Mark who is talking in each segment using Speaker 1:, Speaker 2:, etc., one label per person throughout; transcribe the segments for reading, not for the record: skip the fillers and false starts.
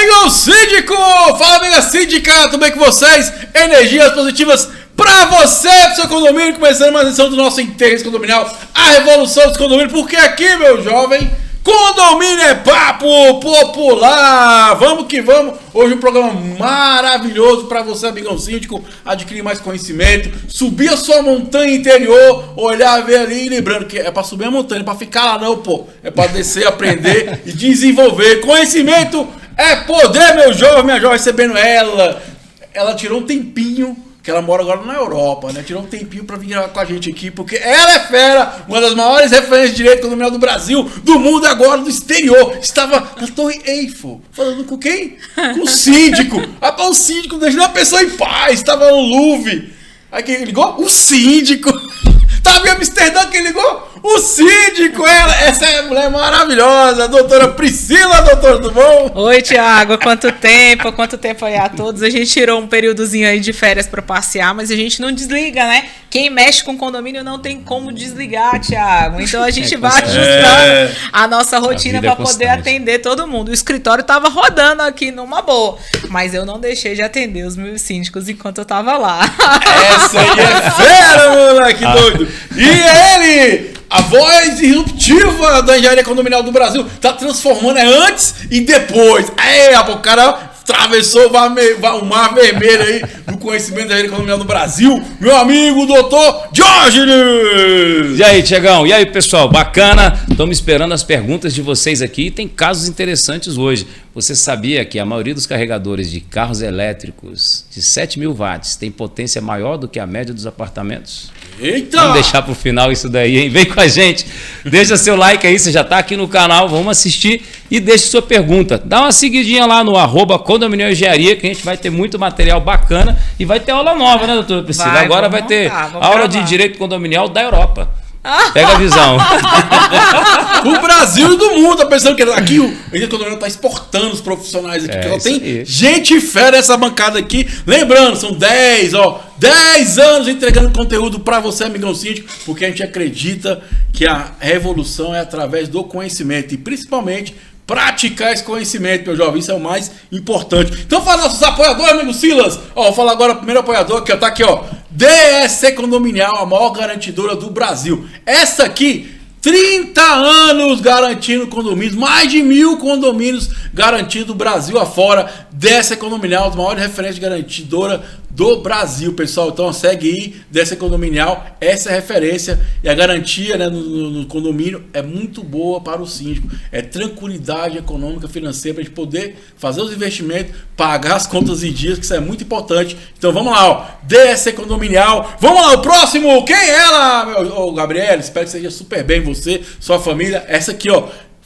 Speaker 1: amigão síndico! Fala, amiga síndica! Tudo bem com vocês? Energias positivas pra você, pro seu condomínio. Começando mais uma edição do nosso Interesse Condominial, a revolução dos condomínios. Porque aqui, meu jovem, condomínio é papo popular. Vamos que vamos. Hoje um programa maravilhoso pra você, amigão síndico, adquirir mais conhecimento, subir a sua montanha interior, olhar, ver ali, lembrando que é pra subir a montanha, pra ficar lá não, pô. É pra descer, aprender e desenvolver. Conhecimento é poder, meu jovem, minha jovem, recebendo ela. Ela tirou um tempinho, que ela mora agora na Europa, né? Tirou um tempinho pra vir com a gente aqui, porque ela é fera, uma das maiores referências de direito condominial do Brasil, do mundo agora, do exterior. Estava na Torre Eiffel, falando com quem? Com o síndico. Rapaz, o síndico deixou a pessoa em paz, estava no Louvre. Aí quem ligou? O síndico. Tava em Amsterdã, quem ligou? O síndico, essa é a mulher maravilhosa, a doutora Priscila, doutor, tudo bom?
Speaker 2: Oi, Thiago, quanto tempo aí a todos. A gente tirou um períodozinho aí de férias para passear, mas a gente não desliga, né? Quem mexe com condomínio não tem como desligar, Thiago. Então a gente vai ajustando a nossa rotina para poder atender todo mundo. O escritório tava rodando aqui numa boa, mas eu não deixei de atender os meus síndicos enquanto eu tava lá.
Speaker 1: Essa aí é fera, moleque doido. E ele... a voz disruptiva da engenharia condominial do Brasil tá transformando antes e depois. O cara atravessou o mar vermelho aí do conhecimento da engenharia condominial do Brasil. Meu amigo, doutor Diógenes!
Speaker 3: E aí, Tiagão? E aí, pessoal? Bacana? Estamos esperando as perguntas de vocês aqui. Tem casos interessantes hoje. Você sabia que a maioria dos carregadores de carros elétricos de 7.000 watts tem potência maior do que a média dos apartamentos?
Speaker 1: Eita!
Speaker 3: Vamos deixar pro final isso daí, hein? Vem com a gente. Deixa seu like aí, você já tá aqui no canal, vamos assistir e deixe sua pergunta. Dá uma seguidinha lá no @Condominial Engenharia, que a gente vai ter muito material bacana e vai ter aula nova, né, doutora Priscila? Agora vai ter aula de Direito Condominial da Europa. Pega a visão.
Speaker 1: O Brasil e do mundo, tá pensando que aqui o Engenharia Condominial tá exportando os profissionais aqui, porque tem gente fera essa bancada aqui. Lembrando, são 10 anos entregando conteúdo pra você, amigão síndico, porque a gente acredita que a revolução é através do conhecimento e principalmente praticar esse conhecimento, meu jovem, isso é o mais importante. Então fala nossos apoiadores, amigo Silas. Vou falar agora o primeiro apoiador, que tá aqui, DSC Condominial, a maior garantidora do Brasil. Essa aqui, 30 anos garantindo condomínios, mais de 1.000 condomínios garantidos Brasil afora. DSC Condominial, a maior referência garantidora do Brasil, pessoal. Então segue aí, DSC Condominial, essa é a referência e a garantia, né, no condomínio é muito boa para o síndico. É tranquilidade econômica, financeira, para a gente poder fazer os investimentos, pagar as contas em dias, que isso é muito importante. Então vamos lá, DSC Condominial. Vamos lá, o próximo, quem é ela? Gabriel, espero que seja super bem você, sua família. Essa aqui,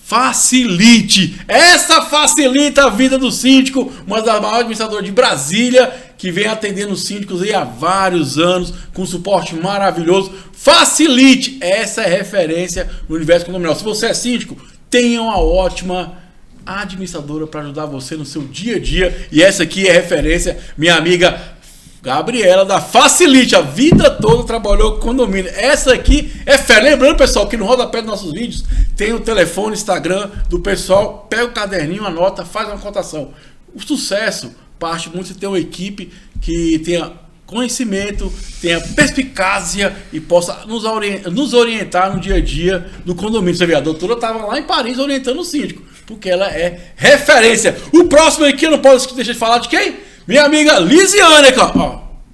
Speaker 1: Facilite. Essa facilita a vida do síndico, uma das maiores administradoras de Brasília, que vem atendendo os síndicos aí há vários anos, com suporte maravilhoso. Facilite. Essa é referência no universo condominial. Se você é síndico, tenha uma ótima administradora para ajudar você no seu dia a dia. E essa aqui é referência, minha amiga Gabriela, da Facilite, a vida toda trabalhou com condomínio. Essa aqui é fera. Lembrando, pessoal, que no rodapé dos nossos vídeos tem o telefone, Instagram do pessoal. Pega o caderninho, anota, faz uma cotação. O sucesso parte muito de ter uma equipe que tenha conhecimento, tenha perspicácia e possa nos orientar no dia a dia do condomínio. Você vê, a doutora estava lá em Paris orientando o síndico, porque ela é referência. O próximo aqui, eu não posso deixar de falar de quem? Minha amiga Lisiane,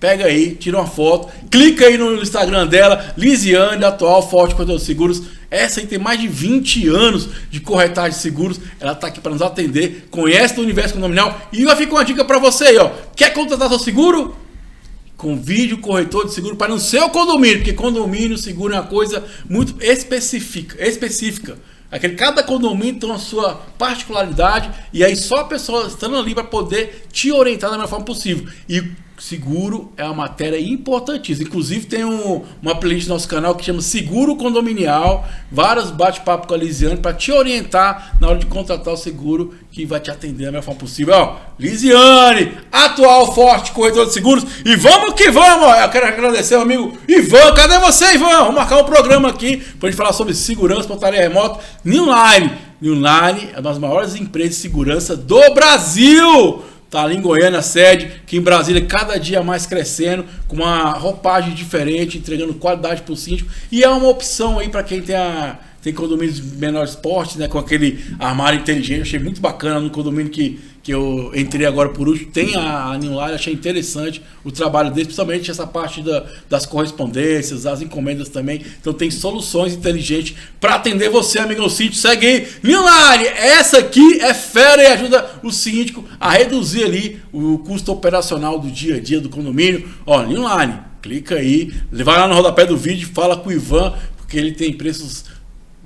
Speaker 1: pega aí, tira uma foto, clica aí no Instagram dela, Lisiane, atual Forte Conteúdo Seguros. Essa aí tem mais de 20 anos de corretagem de seguros. Ela tá aqui para nos atender, conhece do universo condominial e vai ficar uma dica para você aí, Quer contratar seu seguro? Convide o corretor de seguro para no seu condomínio, porque condomínio, seguro é uma coisa muito específica. Cada condomínio tem a sua particularidade e aí só a pessoa estando ali para poder te orientar da melhor forma possível. E seguro é uma matéria importantíssima. Inclusive tem uma playlist no nosso canal que chama Seguro Condominial, vários bate-papo com a Lisiane para te orientar na hora de contratar o seguro que vai te atender da melhor forma possível. Lisiane, atual Forte Corretor de Seguros. E vamos que vamos! Eu quero agradecer ao amigo Ivan. Cadê você, Ivan? Vamos marcar um programa aqui para a gente falar sobre segurança, portaria remota, online. New Line é uma das maiores empresas de segurança do Brasil. Tá ali em Goiânia, a sede, que em Brasília cada dia mais crescendo, com uma roupagem diferente, entregando qualidade para o síndico. E é uma opção aí para quem tem condomínios de menor porte, né, com aquele armário inteligente. Eu achei muito bacana no condomínio que eu entrei agora por último. Tem a New Line, achei interessante o trabalho deles, principalmente essa parte das correspondências, das encomendas também. Então tem soluções inteligentes para atender você, amigão síndico. Segue aí, New Line, essa aqui é fera e ajuda o síndico a reduzir ali o custo operacional do dia a dia do condomínio. Ó, New Line, clica aí, vai lá no rodapé do vídeo, fala com o Ivan, porque ele tem preços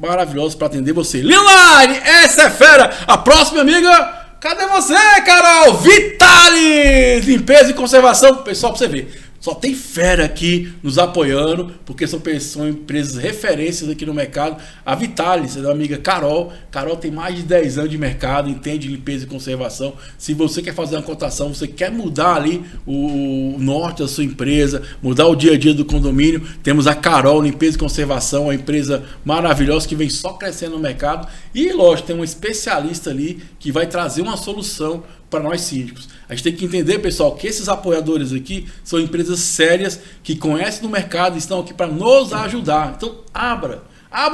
Speaker 1: maravilhosos para atender você. New Line, essa é fera. A próxima, amiga, cadê você, Carol? Vitalis, limpeza e conservação. Pessoal, pra você ver, só tem fera aqui nos apoiando, porque são empresas referências aqui no mercado. A Vitalis, é da amiga Carol. Carol tem mais de 10 anos de mercado, entende limpeza e conservação. Se você quer fazer uma cotação, você quer mudar ali o norte da sua empresa, mudar o dia a dia do condomínio, temos a Carol Limpeza e Conservação, uma empresa maravilhosa que vem só crescendo no mercado. E, lógico, tem um especialista ali que vai trazer uma solução para nós síndicos. A gente tem que entender, pessoal, que esses apoiadores aqui são empresas sérias que conhecem do mercado e estão aqui para nos ajudar. Então, abra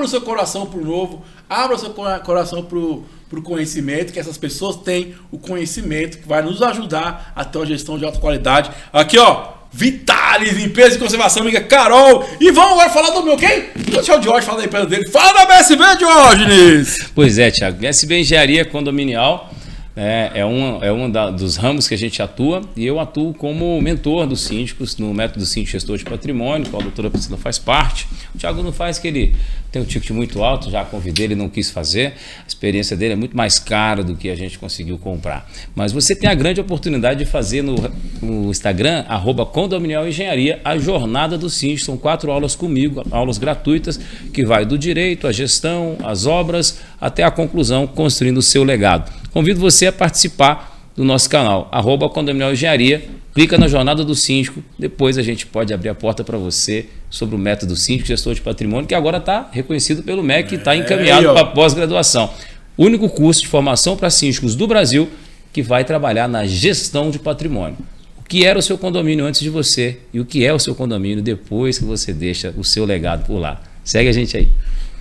Speaker 1: o seu coração para o novo, abra o seu coração para o conhecimento, que essas pessoas têm o conhecimento que vai nos ajudar a ter uma gestão de alta qualidade. Aqui, ó, Vitalis, limpeza e conservação, amiga Carol. E vamos agora falar do meu quem? Vou deixar o Diógenes falar da empresa dele. Fala da BSB, Diógenes!
Speaker 3: Pois é, Thiago. BSB Engenharia Condominial é um dos ramos que a gente atua, e eu atuo como mentor dos síndicos no método Síndico Gestor de Patrimônio, qual a doutora Priscila faz parte. O Thiago não faz, que ele tem um ticket muito alto, já convidei, ele não quis fazer. A experiência dele é muito mais cara do que a gente conseguiu comprar. Mas você tem a grande oportunidade de fazer no Instagram, @condominialengenharia, a jornada do síndico. São 4 aulas comigo, aulas gratuitas, que vai do direito, à gestão, às obras, até a conclusão, construindo o seu legado. Convido você a participar do nosso canal, @condominialengenharia. Clica na jornada do síndico, depois a gente pode abrir a porta para você sobre o método Síndico Gestor de Patrimônio, que agora está reconhecido pelo MEC e está encaminhado para pós-graduação. Único curso de formação para síndicos do Brasil que vai trabalhar na gestão de patrimônio. O que era o seu condomínio antes de você e o que é o seu condomínio depois que você deixa o seu legado por lá. Segue a gente aí.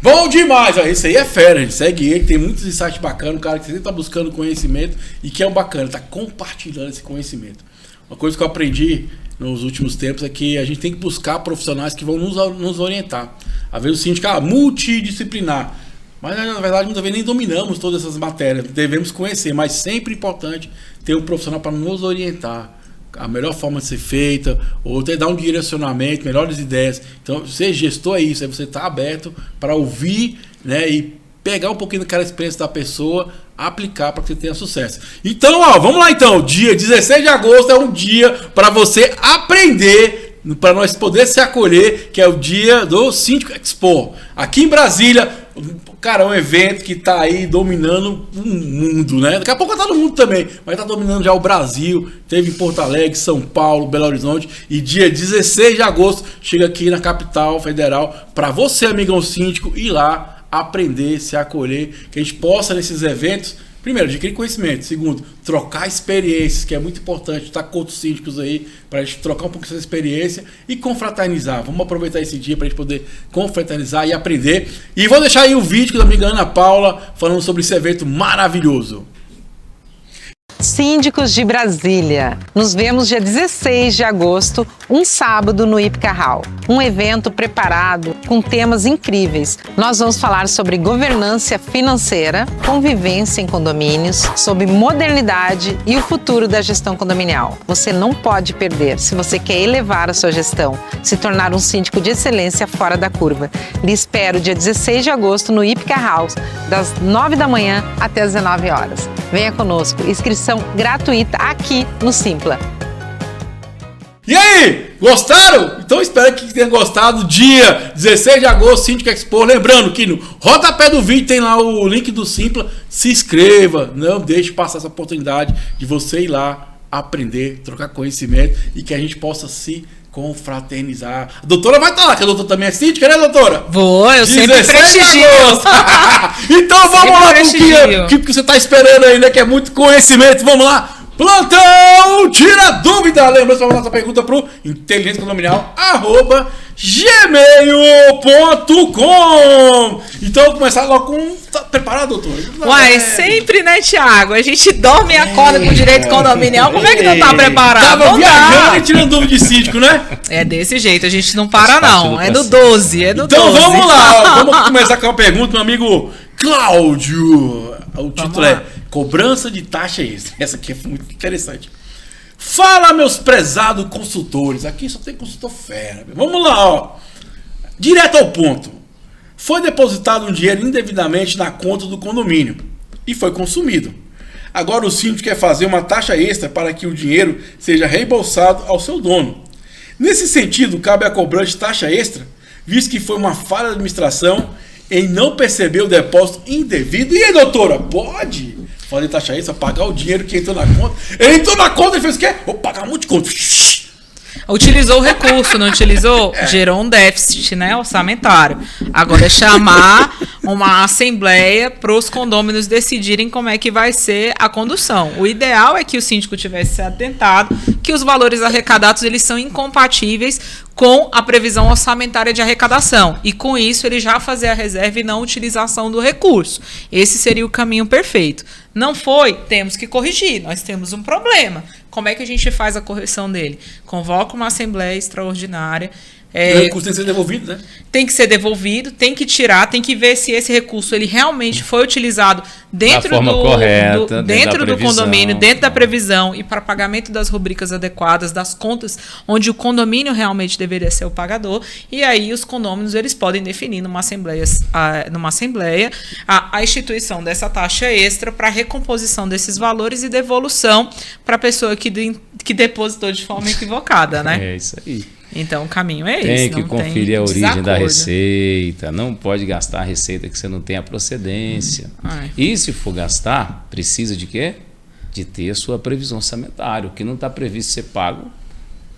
Speaker 1: Bom demais, ó, esse aí é fera, a gente segue ele, tem muitos insights bacanas, o cara que sempre está buscando conhecimento e que é um bacana, está compartilhando esse conhecimento. Uma coisa que eu aprendi nos últimos tempos é que a gente tem que buscar profissionais que vão nos orientar. Às vezes o síndico é multidisciplinar, mas na verdade muitas vezes nem dominamos todas essas matérias, devemos conhecer, mas sempre é importante ter um profissional para nos orientar. A melhor forma de ser feita, ou até dar um direcionamento, melhores ideias. Então, ser gestor é isso, é você estar aberto para ouvir, né, e pegar um pouquinho daquela experiência da pessoa, aplicar para que você tenha sucesso. Então, ó, vamos lá então. Dia 16 de agosto é um dia para você aprender, para nós poder se acolher, que é o dia do Síndico Expo. Aqui em Brasília, cara, é um evento que tá aí dominando o mundo, né? Daqui a pouco tá no mundo também, mas tá dominando já o Brasil. Teve em Porto Alegre, São Paulo, Belo Horizonte, e dia 16 de agosto chega aqui na capital federal para você, amigão síndico, ir lá aprender, se acolher, que a gente possa nesses eventos, primeiro, adquirir conhecimento, segundo, trocar experiências, que é muito importante, estar com outros síndicos aí, para a gente trocar um pouco essa experiência e confraternizar. Vamos aproveitar esse dia para a gente poder confraternizar e aprender. E vou deixar aí o vídeo da amiga Ana Paula falando sobre esse evento maravilhoso.
Speaker 4: Síndicos de Brasília. Nos vemos dia 16 de agosto, um sábado no Ípica Hall. Um evento preparado com temas incríveis. Nós vamos falar sobre governança financeira, convivência em condomínios, sobre modernidade e o futuro da gestão condominial. Você não pode perder se você quer elevar a sua gestão, se tornar um síndico de excelência fora da curva. Lhe espero dia 16 de agosto no Ípica House, das 9 da manhã até as 19 horas. Venha conosco, inscrição gratuita aqui no Simpla.
Speaker 1: E aí, gostaram? Então espero que tenham gostado. Dia 16 de agosto, Síndico Expo. Lembrando que no rodapé do vídeo tem lá o link do Simpla. Se inscreva, não deixe passar essa oportunidade de você ir lá aprender, trocar conhecimento e que a gente possa se confraternizar. A doutora vai estar lá, que a doutora também é síndica, né, doutora?
Speaker 2: Vou, eu sempre prestigio.
Speaker 1: Então vamos lá, porque você está esperando aí, né, que é muito conhecimento. Vamos lá. Plantão Tira Dúvida. Lembrando, para mandar essa pergunta pro inteligentecondominial@gmail.com. Então, vou começar logo com... Tá preparado, doutor?
Speaker 2: Uai, sempre, né, Thiago? A gente dorme e acorda com direito condominial. Como é que não tá preparado?
Speaker 1: Tava viajando e tirando dúvida de síndico, né?
Speaker 2: É desse jeito, a gente não para não. É no 12, é no 12.
Speaker 1: Então vamos lá, vamos começar com uma pergunta, meu amigo Cláudio. O título é Cobrança de Taxa Extra. Essa aqui é muito interessante. Fala, meus prezados consultores. Aqui só tem consultor fera. Vamos lá, ó. Direto ao ponto. Foi depositado um dinheiro indevidamente na conta do condomínio e foi consumido. Agora o síndico quer fazer uma taxa extra para que o dinheiro seja reembolsado ao seu dono. Nesse sentido, cabe a cobrança de taxa extra, visto que foi uma falha da administração em não perceber o depósito indevido. E aí, doutora, pode fazer taxa extra, pagar o dinheiro que entrou na conta? Ele entrou na conta e fez o quê? Vou pagar um monte de conta.
Speaker 2: Utilizou o recurso, não utilizou? Gerou um déficit, né, orçamentário. Agora é chamar uma assembleia para os condôminos decidirem como é que vai ser a condução. O ideal é que o síndico tivesse se atentado que os valores arrecadados eles são incompatíveis com a previsão orçamentária de arrecadação. E com isso ele já fazer a reserva e não utilização do recurso. Esse seria o caminho perfeito. Não foi? Temos que corrigir. Nós temos um problema. Como é que a gente faz a correção dele? Convoca uma assembleia extraordinária.
Speaker 1: O recurso tem que ser devolvido, né?
Speaker 2: Tem que ser devolvido, tem que tirar, tem que ver se esse recurso ele realmente foi utilizado dentro do condomínio, dentro da previsão e para pagamento das rubricas adequadas, das contas onde o condomínio realmente deveria ser o pagador. E aí os condôminos eles podem definir numa assembleia a instituição dessa taxa extra para recomposição desses valores e devolução para a pessoa que depositou de forma equivocada, né?
Speaker 3: É isso aí.
Speaker 2: Então o caminho é esse.
Speaker 3: Tem que conferir a origem da receita. Não pode gastar a receita que você não tem a procedência. E se for gastar, precisa de quê? De ter a sua previsão orçamentária. O que não está previsto ser pago,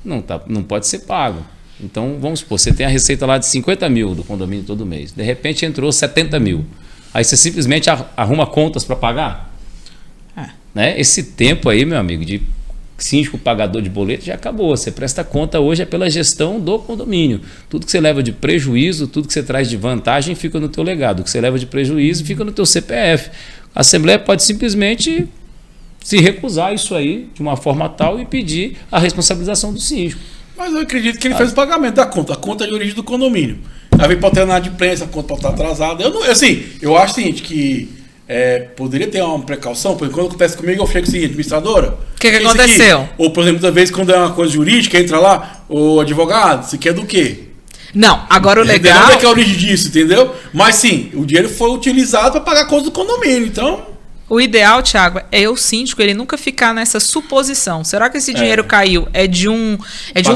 Speaker 3: não pode ser pago. Então, vamos supor, você tem a receita lá de 50 mil do condomínio todo mês. De repente entrou 70 mil. Aí você simplesmente arruma contas para pagar? Né? Esse tempo aí, meu amigo, de síndico pagador de boleto já acabou. Você presta conta hoje é pela gestão do condomínio. Tudo que você leva de prejuízo, tudo que você traz de vantagem fica no teu legado. O que você leva de prejuízo fica no teu CPF. A Assembleia pode simplesmente se recusar isso aí de uma forma tal e pedir a responsabilização do síndico.
Speaker 1: Mas eu acredito que ele fez o pagamento da conta. A conta é de origem do condomínio. Aí vem para o terminado de imprensa, a conta pode estar atrasada. Eu acho o seguinte, que poderia ter uma precaução, porque quando acontece comigo, eu chego assim, administradora.
Speaker 2: O que aconteceu?
Speaker 1: Ou, por exemplo, muitas vezes, quando é uma coisa jurídica, entra lá, o advogado, você quer do quê?
Speaker 2: Não, agora o legal...
Speaker 1: Não é que é a origem disso, entendeu? Mas sim, o dinheiro foi utilizado para pagar a conta do condomínio, então...
Speaker 2: O ideal, Thiago, é o síndico ele nunca ficar nessa suposição. Será que esse dinheiro caiu? É de um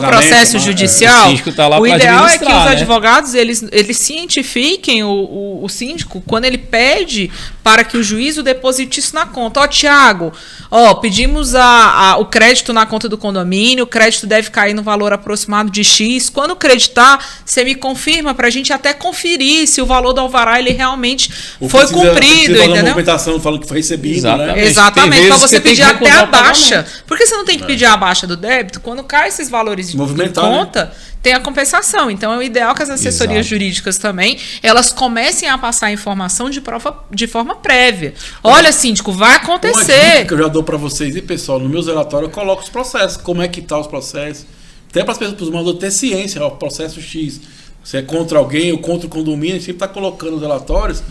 Speaker 2: processo judicial?
Speaker 3: O síndico tá lá
Speaker 2: o ideal é que os
Speaker 3: né?
Speaker 2: advogados eles cientifiquem o síndico quando ele pede para que o juízo deposite isso na conta. Thiago, pedimos o crédito na conta do condomínio, o crédito deve cair no valor aproximado de X. Quando creditar, você me confirma para a gente até conferir se o valor do alvará ele realmente foi cumprido, entendeu?
Speaker 1: Uma documentação falando que foi recebido, né?
Speaker 2: Exatamente, para você pedir até a baixa. Por que você não tem que pedir a baixa do débito? Quando cai esses valores de conta, né? Tem a compensação. Então é o ideal que as assessorias jurídicas também, elas comecem a passar a informação de forma prévia. Olha, síndico, vai acontecer.
Speaker 1: Uma dica que eu já dou para vocês, e pessoal, no meu relatório eu coloco os processos, como é que tá os processos. Até para as pessoas, para os mandadores ter ciência, o processo X. Se é contra alguém ou contra o condomínio, sempre está colocando os relatórios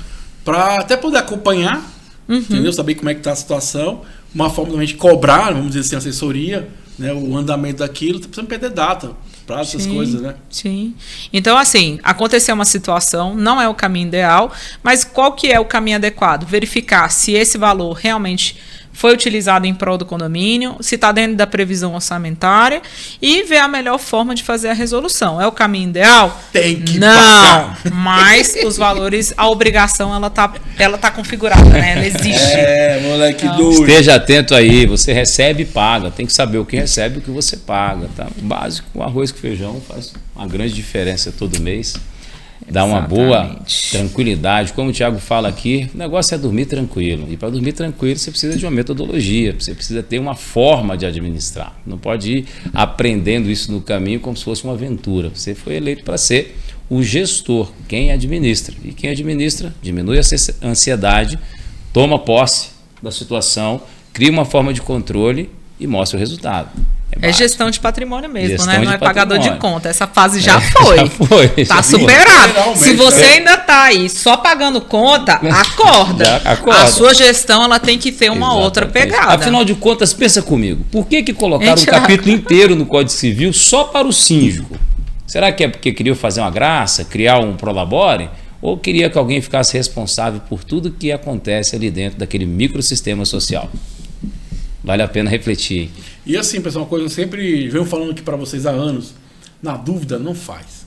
Speaker 1: para até poder acompanhar, entendeu? Saber como é que está a situação, uma forma de a gente cobrar, vamos dizer assim, assessoria, né, o andamento daquilo, você precisa perder data para essas coisas, né?
Speaker 2: Sim. Então, assim, aconteceu uma situação, não é o caminho ideal, mas qual que é o caminho adequado? Verificar se esse valor realmente foi utilizado em prol do condomínio, se está dentro da previsão orçamentária e ver a melhor forma de fazer a resolução. É o caminho ideal?
Speaker 1: Tem que
Speaker 2: não,
Speaker 1: pagar.
Speaker 2: Mas os valores, a obrigação, ela tá configurada, né? Ela existe.
Speaker 1: Moleque doido.
Speaker 3: Esteja atento aí, você recebe e paga. Tem que saber o que recebe e o que você paga, tá? O básico, o arroz com feijão faz uma grande diferença todo mês. Dá uma boa tranquilidade. Como o Thiago fala aqui, o negócio é dormir tranquilo. E para dormir tranquilo, você precisa de uma metodologia, você precisa ter uma forma de administrar. Não pode ir aprendendo isso no caminho como se fosse uma aventura. Você foi eleito para ser o gestor, quem administra. E quem administra diminui a ansiedade, toma posse da situação, cria uma forma de controle e mostra o resultado. É
Speaker 2: gestão de patrimônio mesmo,
Speaker 3: gestão
Speaker 2: né? Não é pagador de
Speaker 3: patrimônio.
Speaker 2: conta. Essa fase já foi.
Speaker 3: Já foi.
Speaker 2: Tá
Speaker 3: Já
Speaker 2: superado. Se você ainda tá aí só pagando conta, acorda.
Speaker 3: Acorda.
Speaker 2: A sua gestão ela tem que ter uma outra pegada.
Speaker 3: Afinal de contas, pensa comigo. Por que colocaram um capítulo inteiro no Código Civil só para o síndico? Será que é porque queriam fazer uma graça, criar um prolabore? Ou queria que alguém ficasse responsável por tudo que acontece ali dentro daquele microsistema social? Vale a pena refletir.
Speaker 1: E assim, pessoal, uma coisa que eu sempre venho falando aqui para vocês há anos. Na dúvida, não faz.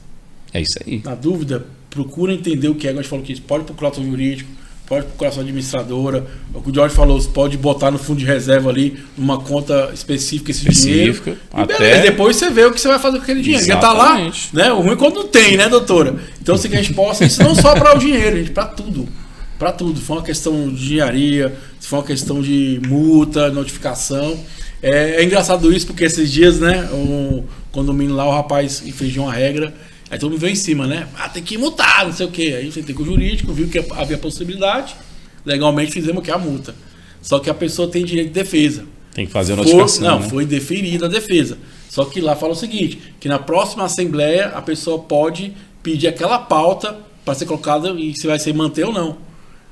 Speaker 3: É isso aí.
Speaker 1: Na dúvida, procura entender o que é. A gente falou que pode procurar seu jurídico, pode procurar sua administradora. O que o Jorge falou, você pode botar no fundo de reserva ali, numa conta específica esse dinheiro. E beleza, depois você vê o que você vai fazer com aquele dinheiro.
Speaker 3: Exatamente.
Speaker 1: Já tá lá, né? O ruim é quando não tem, né, doutora? Então, assim, que a gente possa, isso não só para o dinheiro, gente, para tudo. Para tudo. Se for uma questão de engenharia, se for uma questão de multa, notificação. É engraçado isso, porque esses dias, né, um condomínio lá, o rapaz infringiu uma regra, aí todo mundo veio em cima, né? Tem que multar, não sei o quê. Aí você tem com o jurídico, viu que havia possibilidade, legalmente fizemos que a multa. Só que a pessoa tem direito de defesa.
Speaker 3: Tem que fazer a notificação.
Speaker 1: Foi deferida a defesa. Só que lá fala o seguinte, que na próxima assembleia a pessoa pode pedir aquela pauta para ser colocada e se vai ser manter ou não.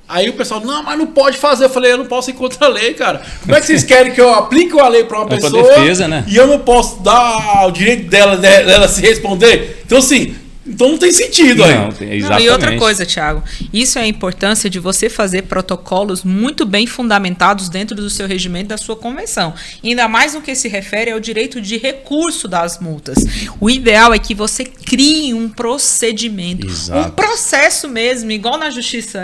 Speaker 1: Aí o pessoal, não, mas não pode fazer. Eu falei, eu não posso ir contra a lei, cara. Como é que vocês querem que eu aplique a lei para uma pessoa
Speaker 3: defesa, né?
Speaker 1: E eu não posso dar o direito dela se responder? Então, assim, então não tem sentido aí.
Speaker 3: Exatamente.
Speaker 2: E outra coisa, Thiago, isso é a importância de você fazer protocolos muito bem fundamentados dentro do seu regimento, da sua convenção. E ainda mais no que se refere ao direito de recurso das multas. O ideal é que você crie um procedimento, um processo mesmo, igual na justiça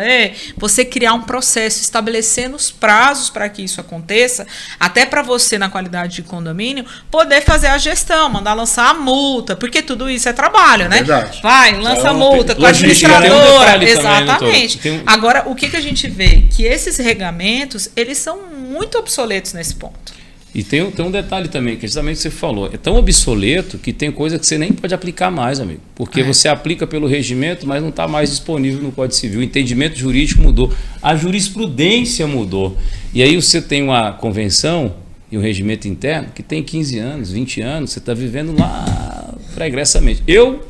Speaker 2: você criar um processo, estabelecendo os prazos para que isso aconteça, até para você, na qualidade de condomínio, poder fazer a gestão, mandar lançar a multa, porque tudo isso é trabalho, né?
Speaker 1: Verdade.
Speaker 2: Vai, lança a multa com a administradora. Exatamente. Agora, o que a gente vê? Que esses regamentos, eles são muito obsoletos nesse ponto.
Speaker 3: E tem um detalhe também, que justamente você falou, é tão obsoleto que tem coisa que você nem pode aplicar mais, amigo. Porque você aplica pelo regimento, mas não está mais disponível no Código Civil. O entendimento jurídico mudou, a jurisprudência mudou. E aí você tem uma convenção e um regimento interno que tem 15 anos, 20 anos, você está vivendo lá pregressamente. Eu,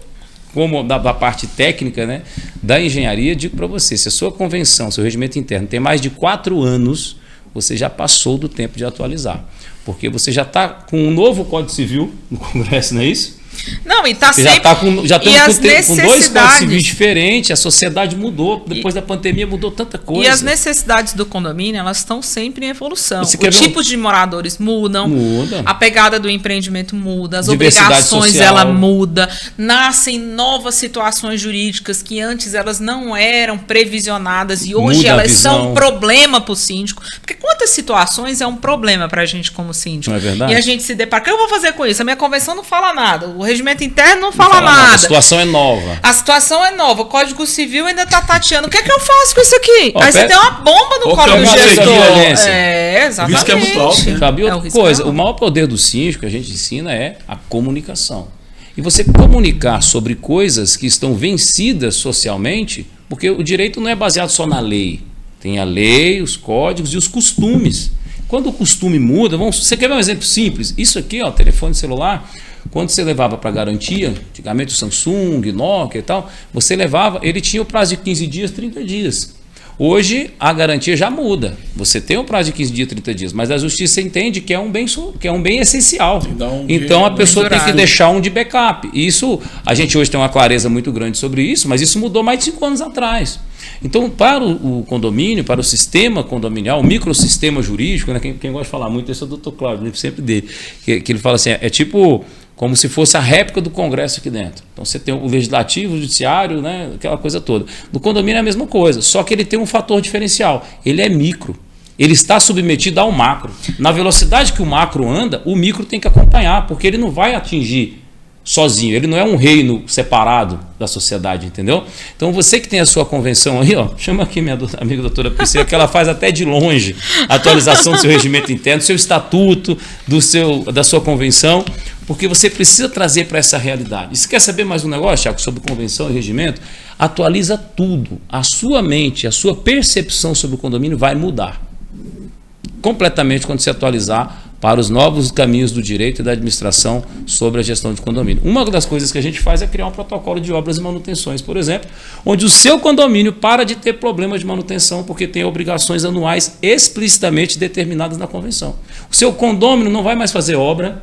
Speaker 3: como da parte técnica, né, da engenharia, digo para você, se a sua convenção, seu regimento interno tem mais de 4 anos, você já passou do tempo de atualizar. Porque você já está com um novo Código Civil no Congresso, não é isso?
Speaker 2: Não, e está sempre...
Speaker 3: Já estamos com 2 Códigos Civis diferentes, a sociedade mudou, depois da pandemia mudou tanta coisa.
Speaker 2: E as necessidades do condomínio, elas estão sempre em evolução. Os tipos de moradores mudam, a pegada do empreendimento muda, as obrigações ela muda, nascem novas situações jurídicas que antes elas não eram previsionadas e hoje elas são um problema para o síndico. Porque quantas situações é um problema para a gente como síndico?
Speaker 3: Não é verdade?
Speaker 2: E a gente se depara, o que eu vou fazer com isso? A minha convenção não fala nada, o regimento interno não fala nada.
Speaker 3: A situação é nova.
Speaker 2: A situação é nova. O Código Civil ainda está tateando. O que é que eu faço com isso aqui? Aí você tem uma bomba no colo do gestor. Exatamente.
Speaker 1: O risco é muito alto, né?
Speaker 3: Sabe outra coisa? O maior poder do síndico que a gente ensina é a comunicação. E você comunicar sobre coisas que estão vencidas socialmente, porque o direito não é baseado só na lei. Tem a lei, os códigos e os costumes. Quando o costume muda, você quer ver um exemplo simples? Isso aqui, ó, telefone celular, quando você levava para garantia, antigamente o Samsung, Nokia e tal, você levava, ele tinha o prazo de 15 dias, 30 dias. Hoje a garantia já muda. Você tem um prazo de 15 dias, 30 dias, mas a justiça entende que é um bem essencial. Então a pessoa tem que deixar um de backup. Isso, a gente hoje tem uma clareza muito grande sobre isso, mas isso mudou mais de 5 anos atrás. Então, para o condomínio, para o sistema condominial, o microsistema jurídico, né, quem gosta de falar muito, esse é o Dr. Cláudio, sempre dele, que ele fala assim, é tipo como se fosse a réplica do Congresso aqui dentro. Então você tem o legislativo, o judiciário, né, aquela coisa toda. No condomínio é a mesma coisa, só que ele tem um fator diferencial, ele é micro. Ele está submetido ao macro. Na velocidade que o macro anda, o micro tem que acompanhar, porque ele não vai atingir sozinho. Ele não é um reino separado da sociedade, entendeu? Então você que tem a sua convenção aí, ó, chama aqui minha amiga doutora Priscila, que ela faz até de longe a atualização do seu regimento interno, do seu estatuto, da sua convenção, porque você precisa trazer para essa realidade. E se quer saber mais um negócio, Thiago, sobre convenção e regimento, atualiza tudo. A sua mente, a sua percepção sobre o condomínio vai mudar completamente quando se atualizar para os novos caminhos do direito e da administração sobre a gestão de condomínio. Uma das coisas que a gente faz é criar um protocolo de obras e manutenções, por exemplo, onde o seu condomínio para de ter problemas de manutenção porque tem obrigações anuais explicitamente determinadas na convenção. O seu condomínio não vai mais fazer obra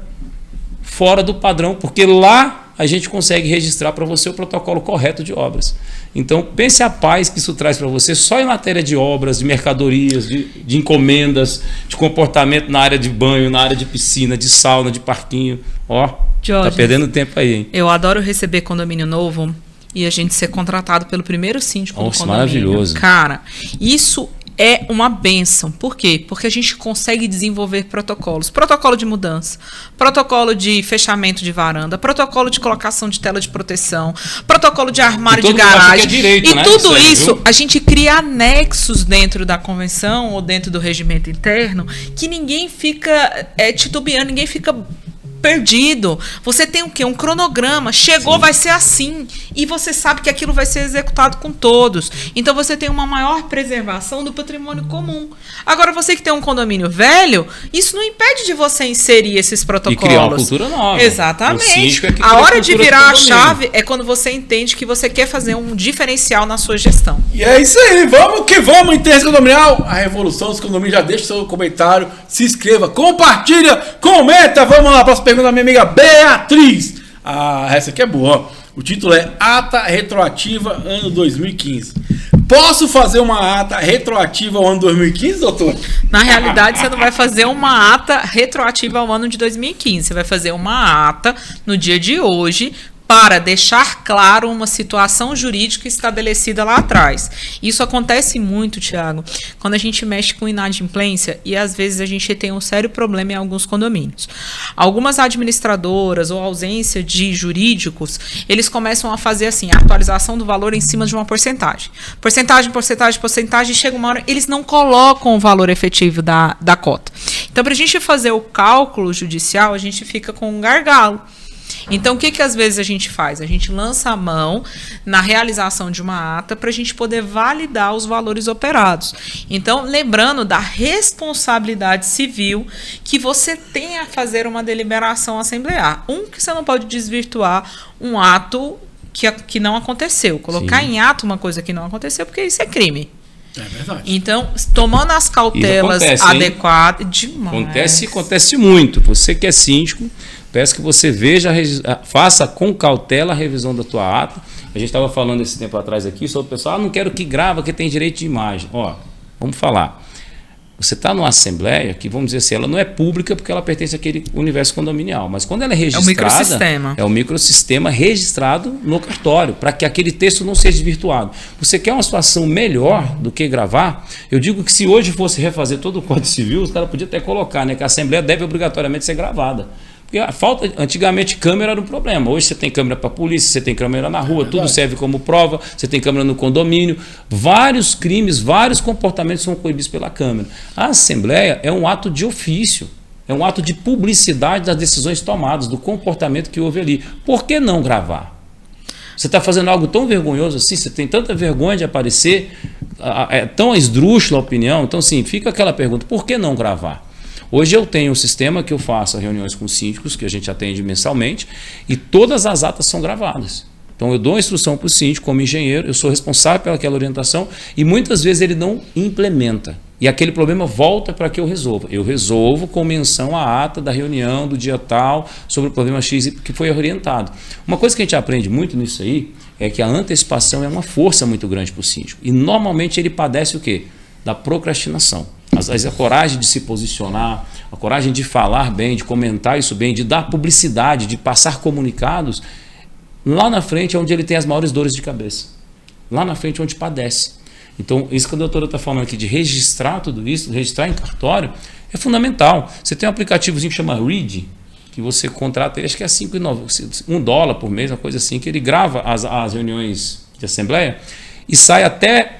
Speaker 3: fora do padrão, porque lá a gente consegue registrar para você o protocolo correto de obras. Então, pense a paz que isso traz para você só em matéria de obras, de mercadorias, de encomendas, de comportamento na área de banho, na área de piscina, de sauna, de parquinho. Ó, tá perdendo tempo aí, hein?
Speaker 2: Eu adoro receber condomínio novo e a gente ser contratado pelo primeiro síndico do condomínio.
Speaker 3: Maravilhoso.
Speaker 2: Cara, isso é uma bênção. Por quê? Porque a gente consegue desenvolver protocolos. Protocolo de mudança, protocolo de fechamento de varanda, protocolo de colocação de tela de proteção, protocolo de armário de garagem.
Speaker 3: Direito,
Speaker 2: e
Speaker 3: né?
Speaker 2: tudo isso, a gente cria anexos dentro da convenção ou dentro do regimento interno que ninguém fica titubeando, ninguém fica perdido. Você tem o quê? Um cronograma. Chegou, vai ser assim. E você sabe que aquilo vai ser executado com todos. Então você tem uma maior preservação do patrimônio comum. Agora, você que tem um condomínio velho, isso não impede de você inserir esses protocolos.
Speaker 3: E criar uma cultura nova.
Speaker 2: Exatamente. A hora de virar a chave é quando você entende que você quer fazer um diferencial na sua gestão.
Speaker 1: E é isso aí. Vamos que vamos. Interesse condominial. A revolução dos condomínios. Já deixa seu comentário. Se inscreva. Compartilha. Comenta. Vamos lá. Próxima pergunta da minha amiga Beatriz. Essa aqui é boa. O título é Ata Retroativa Ano 2015. Posso fazer uma ata retroativa ao ano 2015, doutor?
Speaker 2: Na realidade, você não vai fazer uma ata retroativa ao ano de 2015. Você vai fazer uma ata no dia de hoje para deixar claro uma situação jurídica estabelecida lá atrás. Isso acontece muito, Thiago, quando a gente mexe com inadimplência e às vezes a gente tem um sério problema em alguns condomínios. Algumas administradoras ou ausência de jurídicos, eles começam a fazer assim, a atualização do valor em cima de uma porcentagem. Porcentagem, chega uma hora, eles não colocam o valor efetivo da cota. Então, para a gente fazer o cálculo judicial, a gente fica com um gargalo. Então, o que às vezes a gente faz? A gente lança a mão na realização de uma ata para a gente poder validar os valores operados. Então, lembrando da responsabilidade civil que você tem a fazer uma deliberação assemblear. Que você não pode desvirtuar um ato que não aconteceu. Colocar em ato uma coisa que não aconteceu, porque isso é crime.
Speaker 1: É verdade.
Speaker 2: Então, tomando as cautelas adequadas, demais.
Speaker 3: Acontece muito. Você que é síndico, peço que você faça com cautela a revisão da tua ata. A gente estava falando esse tempo atrás aqui sobre o pessoal, não quero que grava, que tem direito de imagem. Vamos falar. Você está numa assembleia que, vamos dizer assim, ela não é pública porque ela pertence àquele universo condominial, mas quando ela é registrada, é um microsistema registrado no cartório, para que aquele texto não seja desvirtuado. Você quer uma situação melhor do que gravar? Eu digo que se hoje fosse refazer todo o Código Civil, os caras podiam até colocar, né, que a assembleia deve obrigatoriamente ser gravada. Porque antigamente câmera era um problema. Hoje você tem câmera para a polícia, você tem câmera na rua, tudo serve como prova, você tem câmera no condomínio. Vários crimes, vários comportamentos são coibidos pela câmera. A assembleia é um ato de ofício, é um ato de publicidade das decisões tomadas, do comportamento que houve ali. Por que não gravar? Você está fazendo algo tão vergonhoso assim, você tem tanta vergonha de aparecer, é tão esdrúxula a opinião. Então, sim, fica aquela pergunta, por que não gravar? Hoje eu tenho um sistema que eu faço reuniões com síndicos, que a gente atende mensalmente, e todas as atas são gravadas. Então eu dou a instrução para o síndico como engenheiro, eu sou responsável pelaquela orientação, e muitas vezes ele não implementa. e aquele problema volta para que eu resolva. Eu resolvo com menção à ata da reunião do dia tal sobre o problema X que foi orientado. Uma coisa que a gente aprende muito nisso aí é que a antecipação é uma força muito grande para o síndico. E normalmente ele padece o quê? Da procrastinação. Às vezes a coragem de se posicionar, a coragem de falar bem, de comentar isso bem, de dar publicidade, de passar comunicados, lá na frente é onde ele tem as maiores dores de cabeça. Lá na frente é onde padece. Então, isso que a doutora está falando aqui de registrar tudo isso, registrar em cartório, é fundamental. Você tem um aplicativozinho que chama Read, que você contrata ele, acho que é $1 por mês, uma coisa assim, que ele grava as reuniões de assembleia e sai até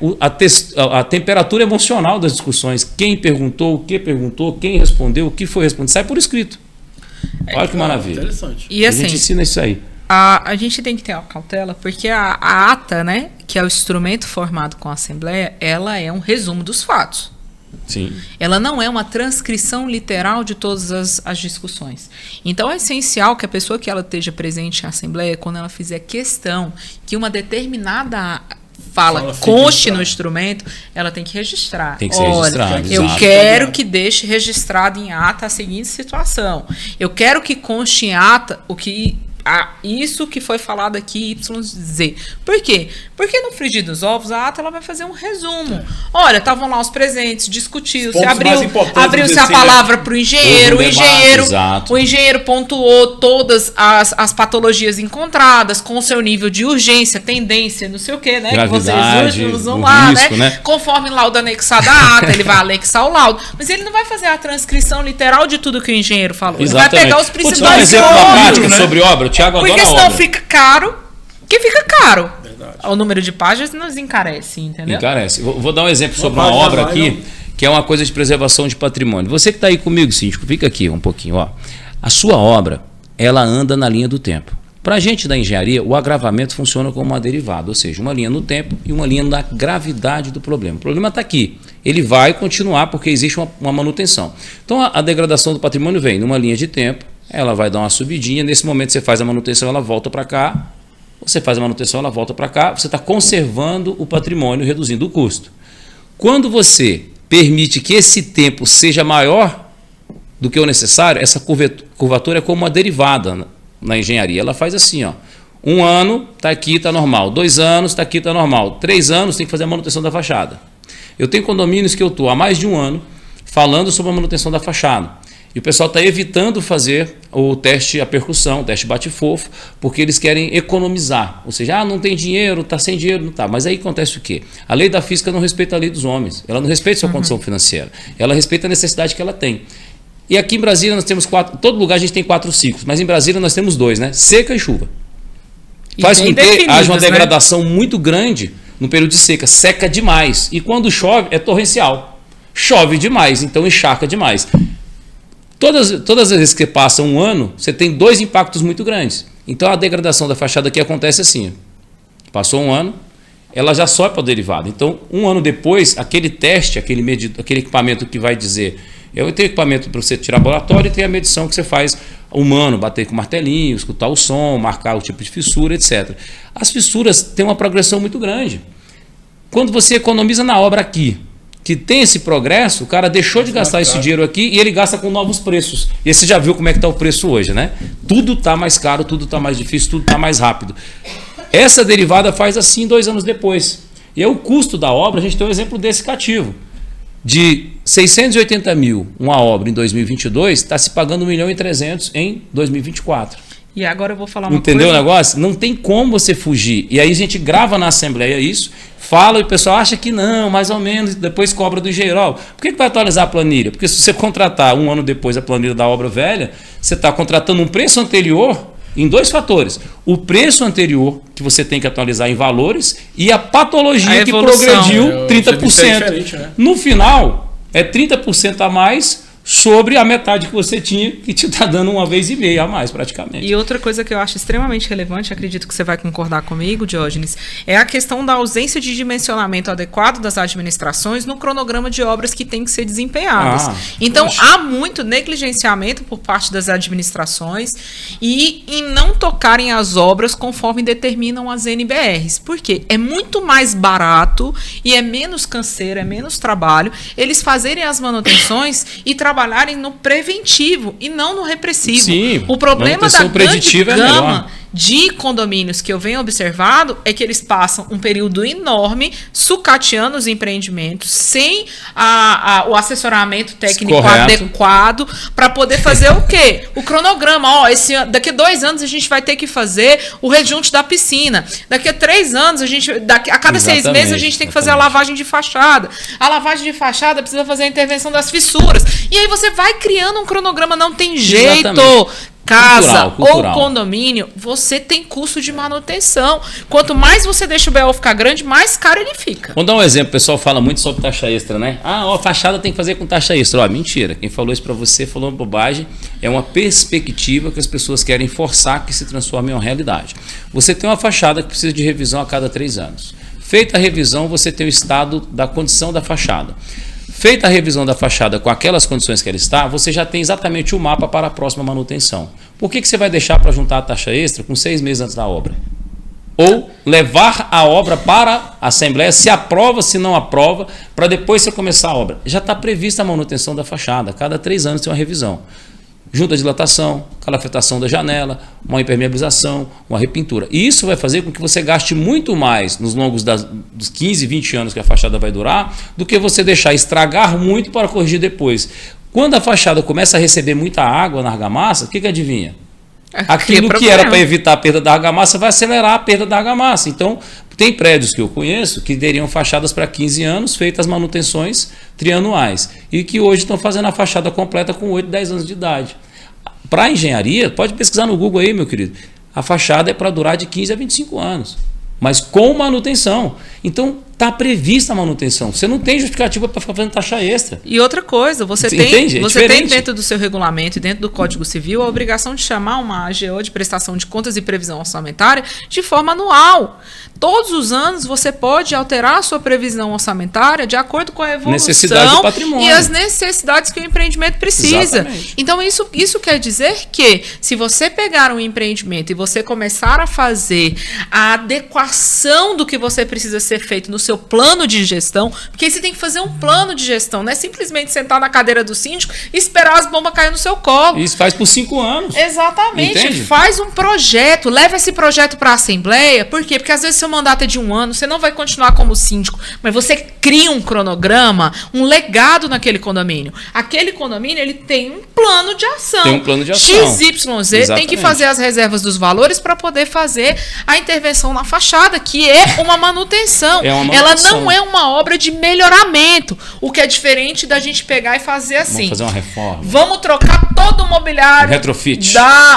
Speaker 3: a temperatura emocional das discussões. Quem perguntou, o que perguntou, quem respondeu, o que foi respondido, sai por escrito. Olha que maravilha.
Speaker 1: Interessante.
Speaker 2: E assim,
Speaker 3: a gente ensina isso aí.
Speaker 2: A gente tem que ter uma cautela, porque a ata, né, que é o instrumento formado com a Assembleia, ela é um resumo dos fatos.
Speaker 3: Sim.
Speaker 2: Ela não é uma transcrição literal de todas as discussões. Então é essencial que a pessoa que ela esteja presente na Assembleia, quando ela fizer questão que uma determinada fala conste no instrumento, ela tem que registrar.
Speaker 3: Tem que ser registrado.
Speaker 2: Eu quero que deixe registrado em ata a seguinte situação. Eu quero que conste em ata o que... isso que foi falado aqui, YZ. Por quê? Porque no frigir dos ovos, a ata ela vai fazer um resumo. Olha, estavam lá os presentes, discutiu-se, abriu-se a palavra para o engenheiro, o engenheiro pontuou todas as patologias encontradas, com o seu nível de urgência, tendência, não sei o quê, né?
Speaker 3: Gravidade,
Speaker 2: que vocês usam lá,
Speaker 3: risco,
Speaker 2: né? Conforme o laudo anexado à ata, ele vai anexar o laudo. Mas ele não vai fazer a transcrição literal de tudo que o engenheiro falou.
Speaker 3: Exatamente.
Speaker 2: Ele vai pegar os principais
Speaker 3: um exemplo na prática, né? Sobre obra, o Thiago adora
Speaker 2: porque senão
Speaker 3: obra.
Speaker 2: fica caro. Que fica caro. Verdade. O número de páginas nos encarece, entendeu?
Speaker 3: Encarece. Vou dar um exemplo sobre uma obra aqui, que é uma coisa de preservação de patrimônio. Você que está aí comigo, síndico, fica aqui um pouquinho. Ó. A sua obra, ela anda na linha do tempo. Para a gente da engenharia, o agravamento funciona como uma derivada, ou seja, uma linha no tempo e uma linha na gravidade do problema. O problema está aqui. Ele vai continuar porque existe uma manutenção. Então, a degradação do patrimônio vem numa linha de tempo, ela vai dar uma subidinha, nesse momento você faz a manutenção, ela volta para cá, você faz a manutenção, ela volta para cá, você está conservando o patrimônio, reduzindo o custo. Quando você permite que esse tempo seja maior do que o necessário, essa curvatura é como uma derivada na engenharia. Ela faz assim, ó, 1 ano, está aqui, está normal. 2 anos, está aqui, está normal. 3 anos, tem que fazer a manutenção da fachada. Eu tenho condomínios que eu estou há mais de 1 ano falando sobre a manutenção da fachada. E o pessoal está evitando fazer o teste a percussão, o teste bate-fofo, porque eles querem economizar. Ou seja, não tem dinheiro, está sem dinheiro, não está. Mas aí acontece o quê? A lei da física não respeita a lei dos homens. Ela não respeita a sua condição financeira. Ela respeita a necessidade que ela tem. E aqui em Brasília nós temos 4, todo lugar a gente tem 4 ciclos, mas em Brasília nós temos 2, né? Seca e chuva. Faz com que haja uma degradação muito grande no período de seca. Seca demais. E quando chove, é torrencial. Chove demais, então encharca demais. Todas as vezes que passa 1 ano, você tem 2 impactos muito grandes. Então a degradação da fachada aqui acontece assim. Passou 1 ano, ela já sobe para o derivado. Então, 1 ano depois, aquele teste, aquele equipamento que vai dizer... Eu tenho equipamento para você tirar laboratório e tem a medição que você faz humano, bater com martelinho, escutar o som, marcar o tipo de fissura, etc. As fissuras têm uma progressão muito grande. Quando você economiza na obra aqui, que tem esse progresso, o cara deixou de gastar esse dinheiro aqui e ele gasta com novos preços. E você já viu como é que está o preço hoje, né? Tudo está mais caro, tudo está mais difícil, tudo está mais rápido. Essa derivada faz assim 2 anos depois. E aí o custo da obra, a gente tem um exemplo desse cativo. De 680 mil uma obra em 2022, está se pagando 1.300.000 em 2024.
Speaker 2: E agora eu vou falar uma
Speaker 3: Entendeu
Speaker 2: coisa.
Speaker 3: o negócio? Não tem como você fugir. E aí a gente grava na Assembleia isso, fala e o pessoal acha que não, mais ou menos, depois cobra do engenheiro. Por que vai atualizar a planilha? Porque se você contratar 1 ano depois a planilha da obra velha, você está contratando um preço anterior em 2 fatores. O preço anterior, que você tem que atualizar em valores, e a patologia que progrediu 30%.
Speaker 1: Né?
Speaker 3: No final, é 30% a mais sobre a metade que você tinha, que te está dando 1,5 vez a mais, praticamente.
Speaker 2: E outra coisa que eu acho extremamente relevante, acredito que você vai concordar comigo, Diógenes, é a questão da ausência de dimensionamento adequado das administrações no cronograma de obras que têm que ser desempenhadas. Então, há muito negligenciamento por parte das administrações e em não tocarem as obras conforme determinam as NBRs. Por quê? É muito mais barato e é menos canseiro, é menos trabalho eles fazerem as manutenções e trabalharem no preventivo e não no repressivo.
Speaker 3: Sim,
Speaker 2: o problema da grande gama
Speaker 3: é
Speaker 2: de condomínios que eu venho observado é que eles passam um período enorme sucateando os empreendimentos sem o assessoramento técnico adequado para poder fazer o quê? O cronograma. Daqui a 2 anos a gente vai ter que fazer o rejunte da piscina. Daqui a 3 anos, a cada 6 meses a gente tem que fazer a lavagem de fachada. A lavagem de fachada precisa fazer a intervenção das fissuras. E aí você vai criando um cronograma, não tem jeito.
Speaker 3: Exatamente.
Speaker 2: Casa cultural. Ou condomínio, você tem custo de manutenção. Quanto mais você deixa o BO ficar grande, mais caro ele fica.
Speaker 3: Vamos dar um exemplo. O pessoal fala muito sobre taxa extra, né? A fachada tem que fazer com taxa extra. Mentira. Quem falou isso para você falou uma bobagem. É uma perspectiva que as pessoas querem forçar que se transforme em uma realidade. Você tem uma fachada que precisa de revisão a cada 3 anos. Feita a revisão, você tem o estado da condição da fachada. Feita a revisão da fachada com aquelas condições que ela está, você já tem exatamente o mapa para a próxima manutenção. Por que você vai deixar para juntar a taxa extra com 6 meses antes da obra? Ou levar a obra para a Assembleia, se aprova, se não aprova, para depois você começar a obra. Já está prevista a manutenção da fachada, cada 3 anos tem uma revisão. Junta de dilatação, calafetação da janela, uma impermeabilização, uma repintura. E isso vai fazer com que você gaste muito mais nos longos dos 15, 20 anos que a fachada vai durar, do que você deixar estragar muito para corrigir depois. Quando a fachada começa a receber muita água na argamassa, o que adivinha? Aquilo que era para evitar a perda da argamassa vai acelerar a perda da argamassa. Então, tem prédios que eu conheço que teriam fachadas para 15 anos, feitas manutenções trianuais, e que hoje estão fazendo a fachada completa com 8, 10 anos de idade. Para a engenharia, pode pesquisar no Google aí, meu querido, a fachada é para durar de 15 a 25 anos, mas com manutenção. Então, está prevista a manutenção. Você não tem justificativa para ficar fazendo taxa extra.
Speaker 2: E outra coisa, você tem dentro do seu regulamento e dentro do Código Civil a obrigação de chamar uma AGO de prestação de contas e previsão orçamentária de forma anual. Todos os anos você pode alterar a sua previsão orçamentária de acordo com a evolução
Speaker 3: do patrimônio
Speaker 2: e as necessidades que o empreendimento precisa. Exatamente. Então, isso quer dizer que se você pegar um empreendimento e você começar a fazer a adequação do que você precisa ser feito no seu plano de gestão, porque aí você tem que fazer um plano de gestão, não é simplesmente sentar na cadeira do síndico e esperar as bombas caírem no seu colo.
Speaker 3: Isso faz por 5 anos.
Speaker 2: Exatamente.
Speaker 3: Entende?
Speaker 2: Faz um projeto, leva esse projeto para a Assembleia. Por quê? Porque às vezes seu mandato é de 1 ano, você não vai continuar como síndico, mas você cria um cronograma, um legado naquele condomínio. Aquele condomínio, ele tem um plano de ação.
Speaker 3: Tem um plano de ação.
Speaker 2: XYZ. Exatamente. Tem que fazer as reservas dos valores para poder fazer a intervenção na fachada, que é uma manutenção. Ela não é uma obra de melhoramento, o que é diferente da gente pegar e fazer assim.
Speaker 3: Vamos fazer uma reforma.
Speaker 2: Vamos trocar todo o mobiliário
Speaker 3: retrofit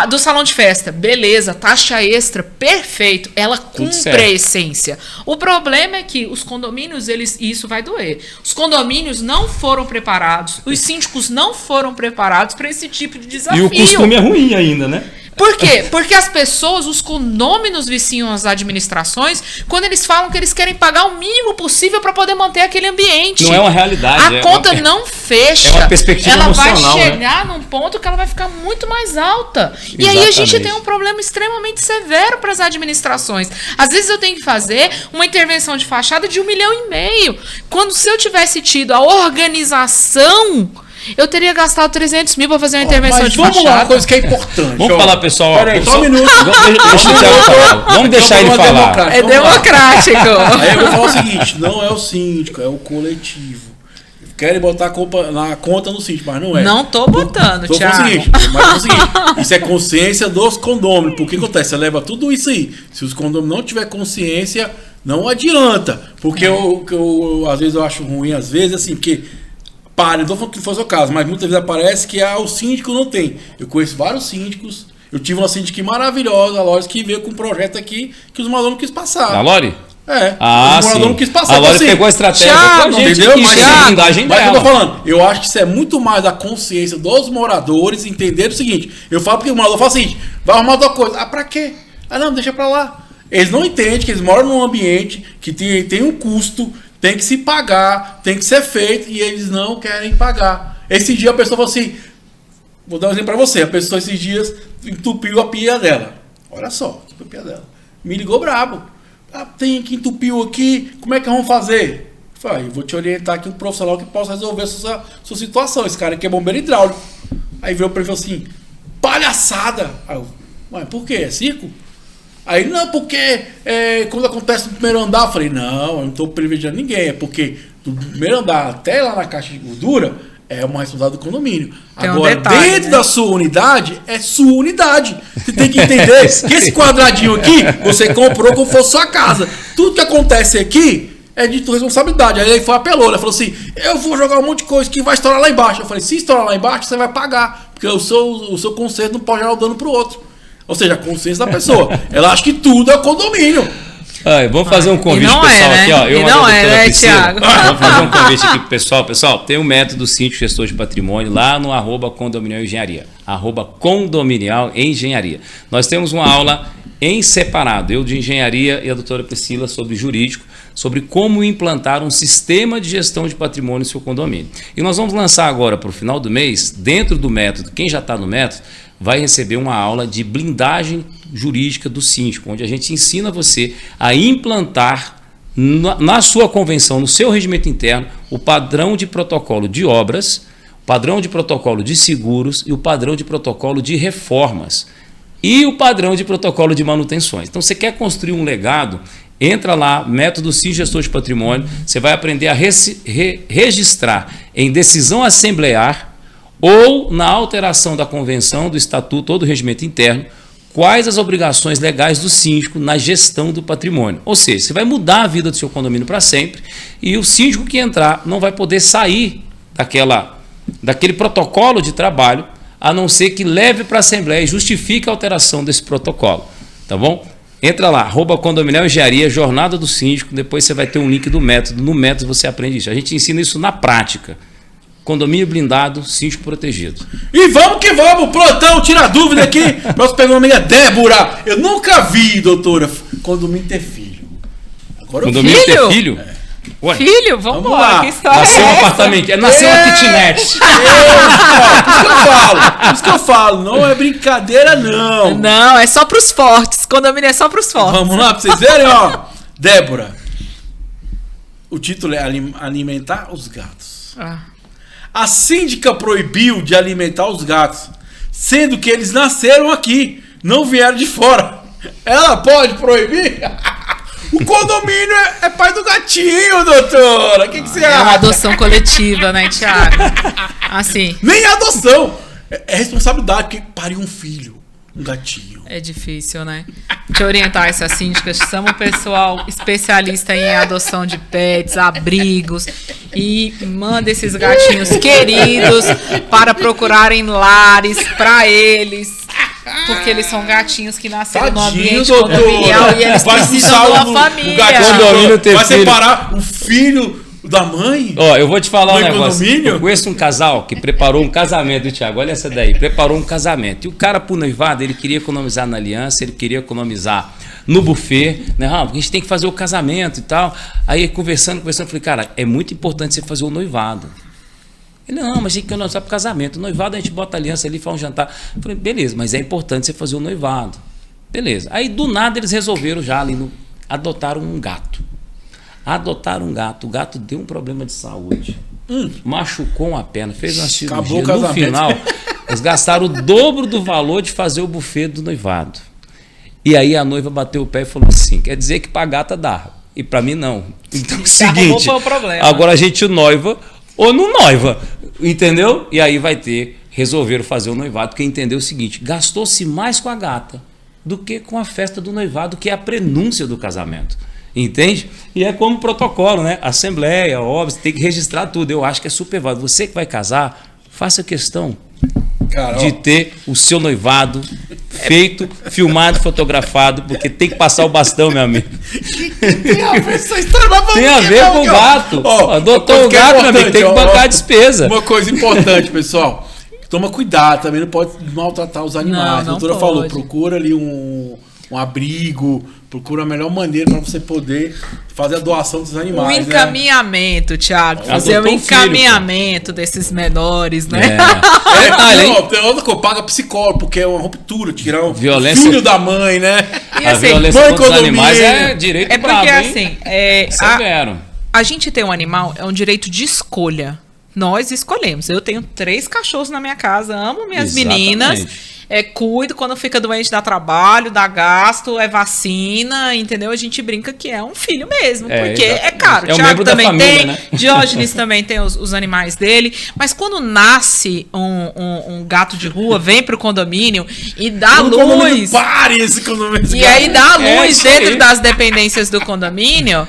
Speaker 2: do salão de festa. Beleza, taxa extra, perfeito. Ela cumpre a essência. O problema é que os condomínios, e isso vai doer. Os condomínios não foram preparados, os síndicos não foram preparados para esse tipo de desafio.
Speaker 3: E o costume é ruim ainda, né?
Speaker 2: Por quê? Porque as pessoas, os condôminos viciam as administrações quando eles falam que eles querem pagar o mínimo possível para poder manter aquele ambiente.
Speaker 3: Não é uma realidade.
Speaker 2: A conta não fecha.
Speaker 3: É uma perspectiva emocional.
Speaker 2: Ela vai chegar num ponto que ela vai ficar muito mais alta. E aí a gente tem um problema extremamente severo para as administrações. Às vezes eu tenho que fazer uma intervenção de fachada de 1,5 milhão. Quando se eu tivesse tido a organização, eu teria gastado 300 mil para fazer uma intervenção de fachada.
Speaker 1: Vamos lá, uma coisa que é importante.
Speaker 3: Vamos falar, pessoal.
Speaker 1: Peraí, só um minuto.
Speaker 3: Vamos deixar ele falar.
Speaker 2: É democrático.
Speaker 1: Aí eu vou falar o seguinte, não é o síndico, é o coletivo. Querem botar a culpa na conta no síndico, mas não é.
Speaker 2: Não tô botando, Thiago.
Speaker 1: Mas é o seguinte, isso é consciência dos condôminos. Porque acontece? Você leva tudo isso aí. Se os condôminos não tiver consciência, não adianta. Porque às vezes eu acho ruim, às vezes, assim, porque não tô falando que fosse o caso, mas muitas vezes aparece que o síndico não tem. Eu conheço vários síndicos. Eu tive uma síndica maravilhosa, a Lore, que veio com um projeto aqui que os malucos quis passar.
Speaker 3: A Lore? Ah,
Speaker 1: o morador não quis passar.
Speaker 3: Agora
Speaker 1: assim,
Speaker 3: ele pegou a estratégia
Speaker 2: Thiago,
Speaker 3: com a gente,
Speaker 1: entendeu?
Speaker 3: mas a blindagem
Speaker 1: mas
Speaker 3: dela.
Speaker 1: eu tô falando, eu acho que isso é muito mais da consciência dos moradores entender o seguinte. Eu falo porque o morador fala o seguinte: vai arrumar outra coisa. Ah, pra quê? Ah, não, deixa pra lá. Eles não entendem que eles moram num ambiente que tem um custo, tem que se pagar, tem que ser feito, e eles não querem pagar. Esse dia a pessoa falou assim, vou dar um exemplo pra você, a pessoa esses dias entupiu a pia dela. Olha só, entupiu a pia dela. Me ligou brabo. Ah, tem que entupiu aqui, como é que vamos fazer? Eu falei, eu vou te orientar aqui um profissional que possa resolver a sua situação. Esse cara aqui é bombeiro hidráulico. Aí veio para ele e falou assim, palhaçada. Aí eu, mas por quê? É circo? Aí, não, porque quando acontece no primeiro andar, eu falei, não, eu não estou privilegiando ninguém, é porque do primeiro andar até lá na caixa de gordura é uma responsabilidade do condomínio.
Speaker 2: Tem
Speaker 1: Agora,
Speaker 2: detalhe,
Speaker 1: dentro
Speaker 2: né?
Speaker 1: da sua unidade, é sua unidade. Você tem que entender que esse quadradinho aqui, você comprou como fosse sua casa. Tudo que acontece aqui é de tua responsabilidade. Aí ele foi apelou, ele falou assim, eu vou jogar um monte de coisa que vai estourar lá embaixo. Eu falei, se estourar lá embaixo, você vai pagar, porque o seu conserto não pode gerar o dano pro outro. Ou seja, a consciência da pessoa. Ela acha que tudo é condomínio.
Speaker 3: Vamos fazer um convite
Speaker 2: não
Speaker 3: pessoal
Speaker 2: é, né?
Speaker 3: aqui, ó. Eu
Speaker 2: E não é, né,
Speaker 3: Priscila.
Speaker 2: Thiago?
Speaker 3: Vamos fazer um convite aqui pro pessoal. Pessoal, tem um método Síndico Gestor de Patrimônio lá no @Condominial Engenharia. @Condominial Engenharia. Nós temos uma aula em separado, eu de engenharia e a doutora Priscila sobre jurídico, sobre como implantar um sistema de gestão de patrimônio no seu condomínio. E nós vamos lançar agora para o final do mês, dentro do método, quem já está no método, vai receber uma aula de blindagem jurídica do síndico, onde a gente ensina você a implantar na sua convenção, no seu regimento interno, o padrão de protocolo de obras, o padrão de protocolo de seguros e o padrão de protocolo de reformas e o padrão de protocolo de manutenções. Então, você quer construir um legado, entra lá, método Síndico Gestor de Patrimônio, você vai aprender a registrar em decisão assemblear ou na alteração da convenção, do estatuto ou do regimento interno, quais as obrigações legais do síndico na gestão do patrimônio. Ou seja, você vai mudar a vida do seu condomínio para sempre e o síndico que entrar não vai poder sair daquele protocolo de trabalho, a não ser que leve para a Assembleia e justifique a alteração desse protocolo. Tá bom? Entra lá, @Condominial Engenharia, Jornada do Síndico, depois você vai ter um link do método. No método você aprende isso. A gente ensina isso na prática. Condomínio blindado, síndico protegido.
Speaker 1: E vamos que vamos, plantão, tira dúvida aqui. Nossa pegar uma amiga Débora. Eu nunca vi, doutora, condomínio ter filho. Agora
Speaker 3: Condomínio
Speaker 2: filho?
Speaker 3: ter filho? Ué,
Speaker 2: Filho, vamos
Speaker 1: Vamos
Speaker 2: lá.
Speaker 1: lá.
Speaker 2: Que história
Speaker 3: nasceu
Speaker 2: é
Speaker 3: um
Speaker 2: essa?
Speaker 3: apartamento, nasceu uma kitnet.
Speaker 1: Por isso que eu falo, não é brincadeira, não.
Speaker 2: Não, é só pros fortes. Condomínio é só pros fortes.
Speaker 1: Vamos lá, pra vocês verem, ó. Débora, o título é Alimentar os Gatos. A síndica proibiu de alimentar os gatos, sendo que eles nasceram aqui, não vieram de fora. Ela pode proibir? O condomínio é pai do gatinho, doutora. O que você
Speaker 2: É uma
Speaker 1: acha?
Speaker 2: adoção coletiva, né, Thiago? Assim,
Speaker 1: Nem adoção. É responsabilidade, porque pariu um filho, um gatinho.
Speaker 2: é difícil, né? Te orientar essas síndicas, chama o pessoal especialista em adoção de pets, abrigos e manda esses gatinhos queridos para procurarem lares para eles. Porque eles são gatinhos que nasceram no
Speaker 1: Tadinho,
Speaker 2: ambiente
Speaker 1: doutora.
Speaker 2: condominial e eles
Speaker 1: Vai
Speaker 2: precisam de
Speaker 1: expulsar
Speaker 2: uma família.
Speaker 1: O gatinho,
Speaker 3: Condomínio ter
Speaker 1: vai
Speaker 3: filho.
Speaker 1: separar o filho da mãe?
Speaker 3: Ó, eu vou te falar um
Speaker 1: No
Speaker 3: negócio.
Speaker 1: condomínio?
Speaker 3: Eu conheço um casal que preparou um casamento, Thiago. Olha essa daí. Preparou um casamento. E o cara, pro noivado, ele queria economizar na aliança, ele queria economizar no buffet, né? Ah, a gente tem que fazer o casamento e tal. Aí, conversando, eu falei, cara, é muito importante você fazer o noivado. Ele, não, mas tem que economizar pro casamento. O noivado a gente bota a aliança ali, faz um jantar. Eu falei, beleza, mas é importante você fazer o noivado. Beleza. Aí, do nada, eles resolveram já ali, adotaram um gato. Adotaram um gato. O gato deu um problema de saúde. Machucou uma perna, fez uma cirurgia.
Speaker 1: Acabou o
Speaker 3: No
Speaker 1: casamento.
Speaker 3: final, eles gastaram o dobro do valor de fazer o buffet do noivado. E aí a noiva bateu o pé e falou assim, quer dizer que pra gata dá. E pra mim não. Então é o seguinte,
Speaker 2: foi o problema.
Speaker 3: agora a gente noiva ou não noiva. Entendeu? E aí vai ter, resolveram fazer o noivado, porque entendeu o seguinte, gastou-se mais com a gata do que com a festa do noivado, que é a prenúncia do casamento. Entende? E é como protocolo, né? Assembleia, óbvio, tem que registrar tudo. Eu acho que é super válido. Você que vai casar, faça questão
Speaker 1: Cara,
Speaker 3: de
Speaker 1: ó,
Speaker 3: ter o seu noivado feito, filmado, fotografado, porque tem que passar o bastão, meu amigo.
Speaker 1: Tem a ver essa história, mas
Speaker 3: tem a ver com o gato. Adotou o gato, meu amigo, tem que bancar a despesa.
Speaker 1: Uma coisa importante, pessoal. Toma cuidado, também não pode maltratar os animais. A doutora falou, procura ali um abrigo, procura a melhor maneira para você poder fazer a doação dos animais.
Speaker 2: O encaminhamento, né? Thiago. Fazer o encaminhamento desses menores, né?
Speaker 1: Tem outra coisa, paga psicólogo, porque é uma ruptura, tirar o
Speaker 3: filho
Speaker 1: da mãe, né?
Speaker 2: E assim,
Speaker 3: a violência contra os animais é direito
Speaker 2: porque
Speaker 3: bravo,
Speaker 2: assim,
Speaker 3: severo.
Speaker 2: A gente ter um animal é um direito de escolha. Nós escolhemos. Eu tenho 3 cachorros na minha casa, amo minhas meninas. Cuido, quando fica doente dá trabalho, dá gasto, é vacina, entendeu? A gente brinca que é um filho mesmo, porque é caro.
Speaker 3: É um membro da família, né?
Speaker 2: Diógenes também tem os animais dele, mas quando nasce um gato de rua, vem pro condomínio e dá luz.
Speaker 1: Pare esse condomínio.
Speaker 2: E aí dá luz dentro das dependências do condomínio.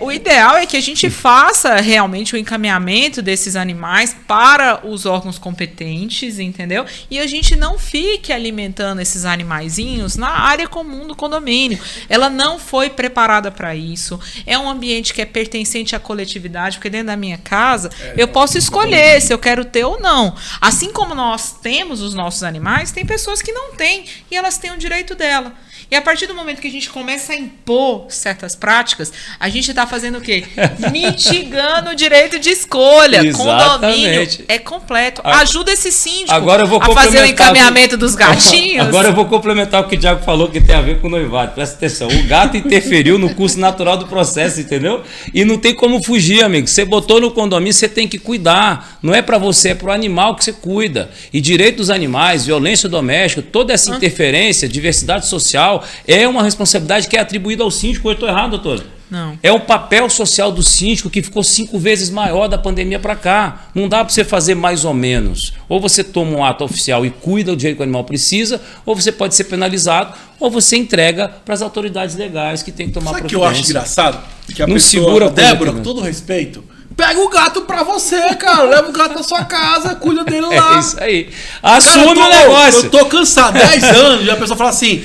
Speaker 2: O ideal é que a gente faça realmente o encaminhamento desses animais para os órgãos competentes, entendeu? E a gente não fique alimentando esses animaizinhos na área comum do condomínio. Ela não foi preparada para isso. É um ambiente que é pertencente à coletividade, porque dentro da minha casa eu posso escolher se eu quero ter ou não. Assim como nós temos os nossos animais, tem pessoas que não têm e elas têm o direito dela. E a partir do momento que a gente começa a impor certas práticas, a gente está fazendo o quê? Mitigando o direito de escolha. Condomínio é completo. Ajuda esse síndico a fazer o encaminhamento dos gatinhos.
Speaker 3: Agora eu vou complementar o que o Thiago falou, que tem a ver com o noivado. Presta atenção. O gato interferiu no curso natural do processo, entendeu? E não tem como fugir, amigo. Você botou no condomínio, você tem que cuidar. Não é para você, é para o animal que você cuida. E direito dos animais, violência doméstica, toda essa interferência, diversidade social, é uma responsabilidade que é atribuída ao síndico. Eu estou errado, doutora?
Speaker 2: Não.
Speaker 3: É o papel social do síndico que ficou 5 vezes maior da pandemia para cá. Não dá para você fazer mais ou menos. Ou você toma um ato oficial e cuida do direito que o animal precisa, ou você pode ser penalizado, ou você entrega para as autoridades legais que tem que tomar providência.
Speaker 1: Sabe o que eu acho engraçado? Que a
Speaker 3: não
Speaker 1: pessoa,
Speaker 3: segura
Speaker 1: Débora, com todo respeito, pega o gato pra você, cara. Leva o gato na sua casa, cuida dele lá.
Speaker 3: É isso aí. Assume o negócio.
Speaker 1: Eu tô cansado. 10 anos, e a pessoa fala assim,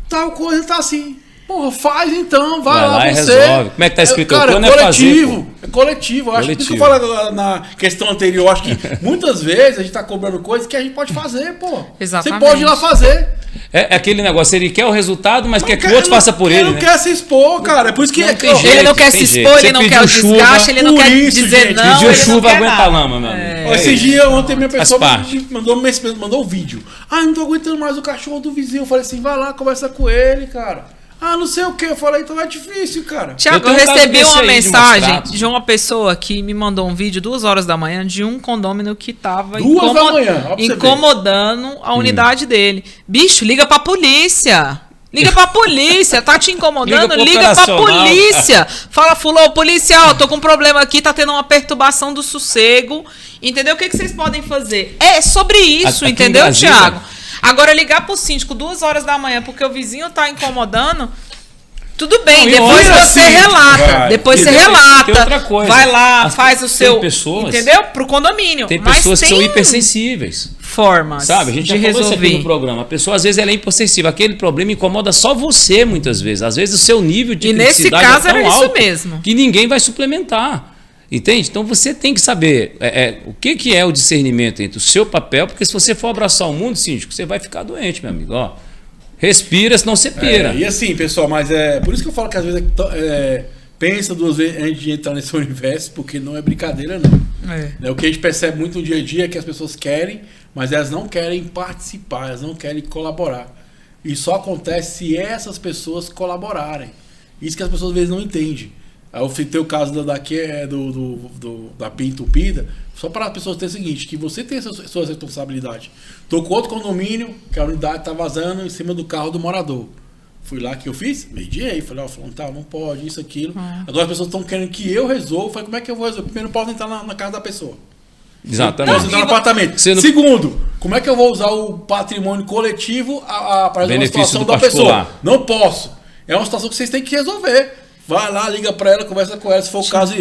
Speaker 1: tal coisa tá assim. Porra, faz então, vai lá
Speaker 3: e
Speaker 1: você.
Speaker 3: Resolve. Como é que tá escrito?
Speaker 1: Cara,
Speaker 3: é coletivo.
Speaker 1: É coletivo. Eu acho que eu falo na questão anterior, eu acho que muitas vezes a gente tá cobrando coisas que a gente pode fazer, pô.
Speaker 2: Exatamente.
Speaker 1: Você pode ir lá fazer.
Speaker 3: É aquele negócio, ele quer o resultado, mas quer que o outro faça por ele.
Speaker 1: Ele não quer se expor, cara. É por isso que
Speaker 2: ele não quer se expor, ele não quer o desgaste, ele não quer dizer não.
Speaker 3: Pediu chuva, aguenta a lama, meu amigo.
Speaker 1: Esse dia, ontem, minha pessoa mandou um vídeo. Não tô aguentando mais o cachorro do vizinho. Eu falei assim, vai lá, conversa com ele, cara. Não sei o que. Eu falei, então é difícil, cara.
Speaker 2: Tiago, eu recebi uma mensagem de uma pessoa que me mandou um vídeo 2 horas da manhã de um condômino que tava incomodando a unidade dele. Bicho, liga pra polícia. Liga pra polícia, tá te incomodando? Liga pra polícia. Fala, fulano, policial, tô com um problema aqui, tá tendo uma perturbação do sossego. Entendeu? O que vocês podem fazer? É sobre isso, aqui entendeu, Tiago? Agora, ligar pro síndico 2 horas da manhã porque o vizinho tá incomodando, tudo bem, depois você relata. Depois você relata.
Speaker 3: Outra coisa.
Speaker 2: Vai lá, faz o seu.
Speaker 3: Pessoas,
Speaker 2: entendeu? Pro condomínio.
Speaker 3: Tem pessoas que são hipersensíveis.
Speaker 2: Formas.
Speaker 3: Sabe? A gente já falou isso aqui no programa. A pessoa, às vezes, ela é hipersensível. Aquele problema incomoda só você, muitas vezes. Às vezes, o seu nível de criticidade
Speaker 2: nesse caso
Speaker 3: é tão
Speaker 2: era
Speaker 3: alto
Speaker 2: isso mesmo.
Speaker 3: Que ninguém vai suplementar. Entende? Então você tem que saber o que é o discernimento entre o seu papel, porque se você for abraçar o mundo, síndico, você vai ficar doente, meu amigo. Ó, respira, senão você pira.
Speaker 1: E assim, pessoal, mas por isso que eu falo que às vezes pensa 2 vezes antes de entrar nesse universo, porque não é brincadeira, não. O que a gente percebe muito no dia a dia é que as pessoas querem, mas elas não querem participar, elas não querem colaborar. E só acontece se essas pessoas colaborarem. Isso que as pessoas às vezes não entendem. Eu citei o caso da pia entupida, só para as pessoas terem o seguinte, que você tem a sua responsabilidade. Estou com outro condomínio, que a unidade está vazando em cima do carro do morador. Fui lá que eu fiz, mediei, falei, não pode, isso, aquilo. Agora as pessoas estão querendo que eu resolva. Falei, como é que eu vou resolver? Primeiro, não posso entrar na casa da pessoa.
Speaker 3: Exatamente.
Speaker 1: Posso entrar no apartamento. Segundo, como é que eu vou usar o patrimônio coletivo para resolver a situação da pessoa? Não posso. É uma situação que vocês têm que resolver. vai lá, liga para ela, conversa com ela, se for o caso,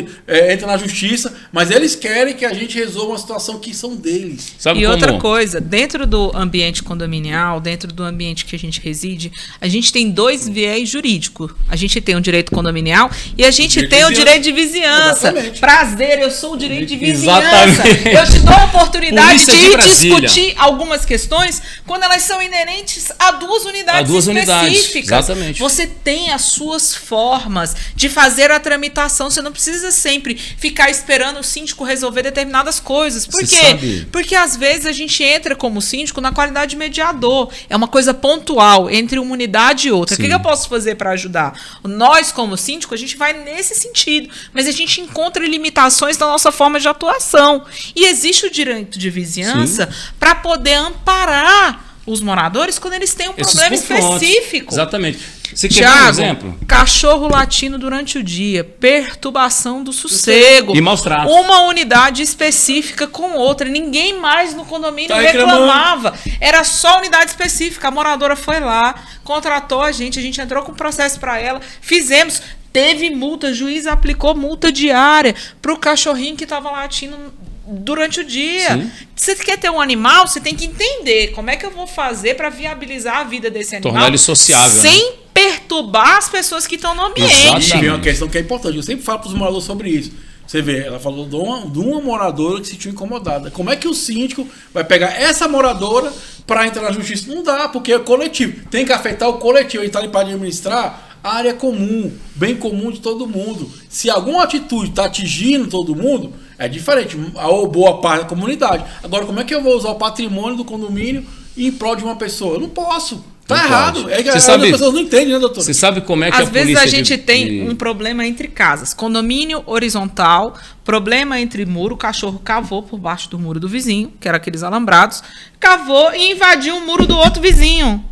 Speaker 1: entra na justiça, mas eles querem que a gente resolva uma situação que são deles.
Speaker 2: Sabe outra coisa, dentro do ambiente condominial, dentro do ambiente que a gente reside, a gente tem 2 viés jurídicos. A gente tem o direito condominial e a gente tem o direito de vizinhança. Exatamente. Prazer, eu sou o direito de vizinhança. Exatamente. Eu te dou a oportunidade de discutir algumas questões quando elas são inerentes a 2 unidades específicas.
Speaker 3: Exatamente.
Speaker 2: Você tem as suas formas de fazer a tramitação. Você não precisa sempre ficar esperando o síndico resolver determinadas coisas. Por quê? Porque às vezes a gente entra como síndico na qualidade de mediador. É uma coisa pontual entre uma unidade e outra. Sim. O que eu posso fazer para ajudar? Nós, como síndico, a gente vai nesse sentido. Mas a gente encontra limitações na nossa forma de atuação. E existe o direito de vizinhança para poder amparar os moradores quando eles têm um problema específico.
Speaker 3: Exatamente. Você quer dar um exemplo?
Speaker 2: Cachorro latindo durante o dia, perturbação do sossego.
Speaker 3: E maus tratos.
Speaker 2: Uma unidade específica com outra. Ninguém mais no condomínio reclamava. Era só unidade específica. A moradora foi lá, contratou a gente entrou com processo para ela, fizemos. Teve multa, o juiz aplicou multa diária para o cachorrinho que estava latindo durante o dia. Sim. Você quer ter um animal, você tem que entender como é que eu vou fazer para viabilizar a vida desse animal.
Speaker 3: Tornar ele sociável.
Speaker 2: Sem perturbar as pessoas que estão no ambiente.
Speaker 1: E uma questão que é importante. Eu sempre falo para os moradores sobre isso. Você vê, ela falou de uma moradora que se sentiu incomodada. Como é que o síndico vai pegar essa moradora para entrar na justiça? Não dá, porque é coletivo. Tem que afetar o coletivo. Ele está ali para administrar a área comum, bem comum de todo mundo. Se alguma atitude está atingindo todo mundo, é diferente, ou boa parte da comunidade. Agora, como é que eu vou usar o patrimônio do condomínio em prol de uma pessoa? Eu não posso. Tá não errado.
Speaker 3: Pode. As pessoas
Speaker 1: não entendem, né, doutor?
Speaker 3: Você sabe como é que
Speaker 2: às vezes a gente tem um problema entre casas. Condomínio horizontal, problema entre muro, o cachorro cavou por baixo do muro do vizinho, que era aqueles alambrados, cavou e invadiu o muro do outro vizinho.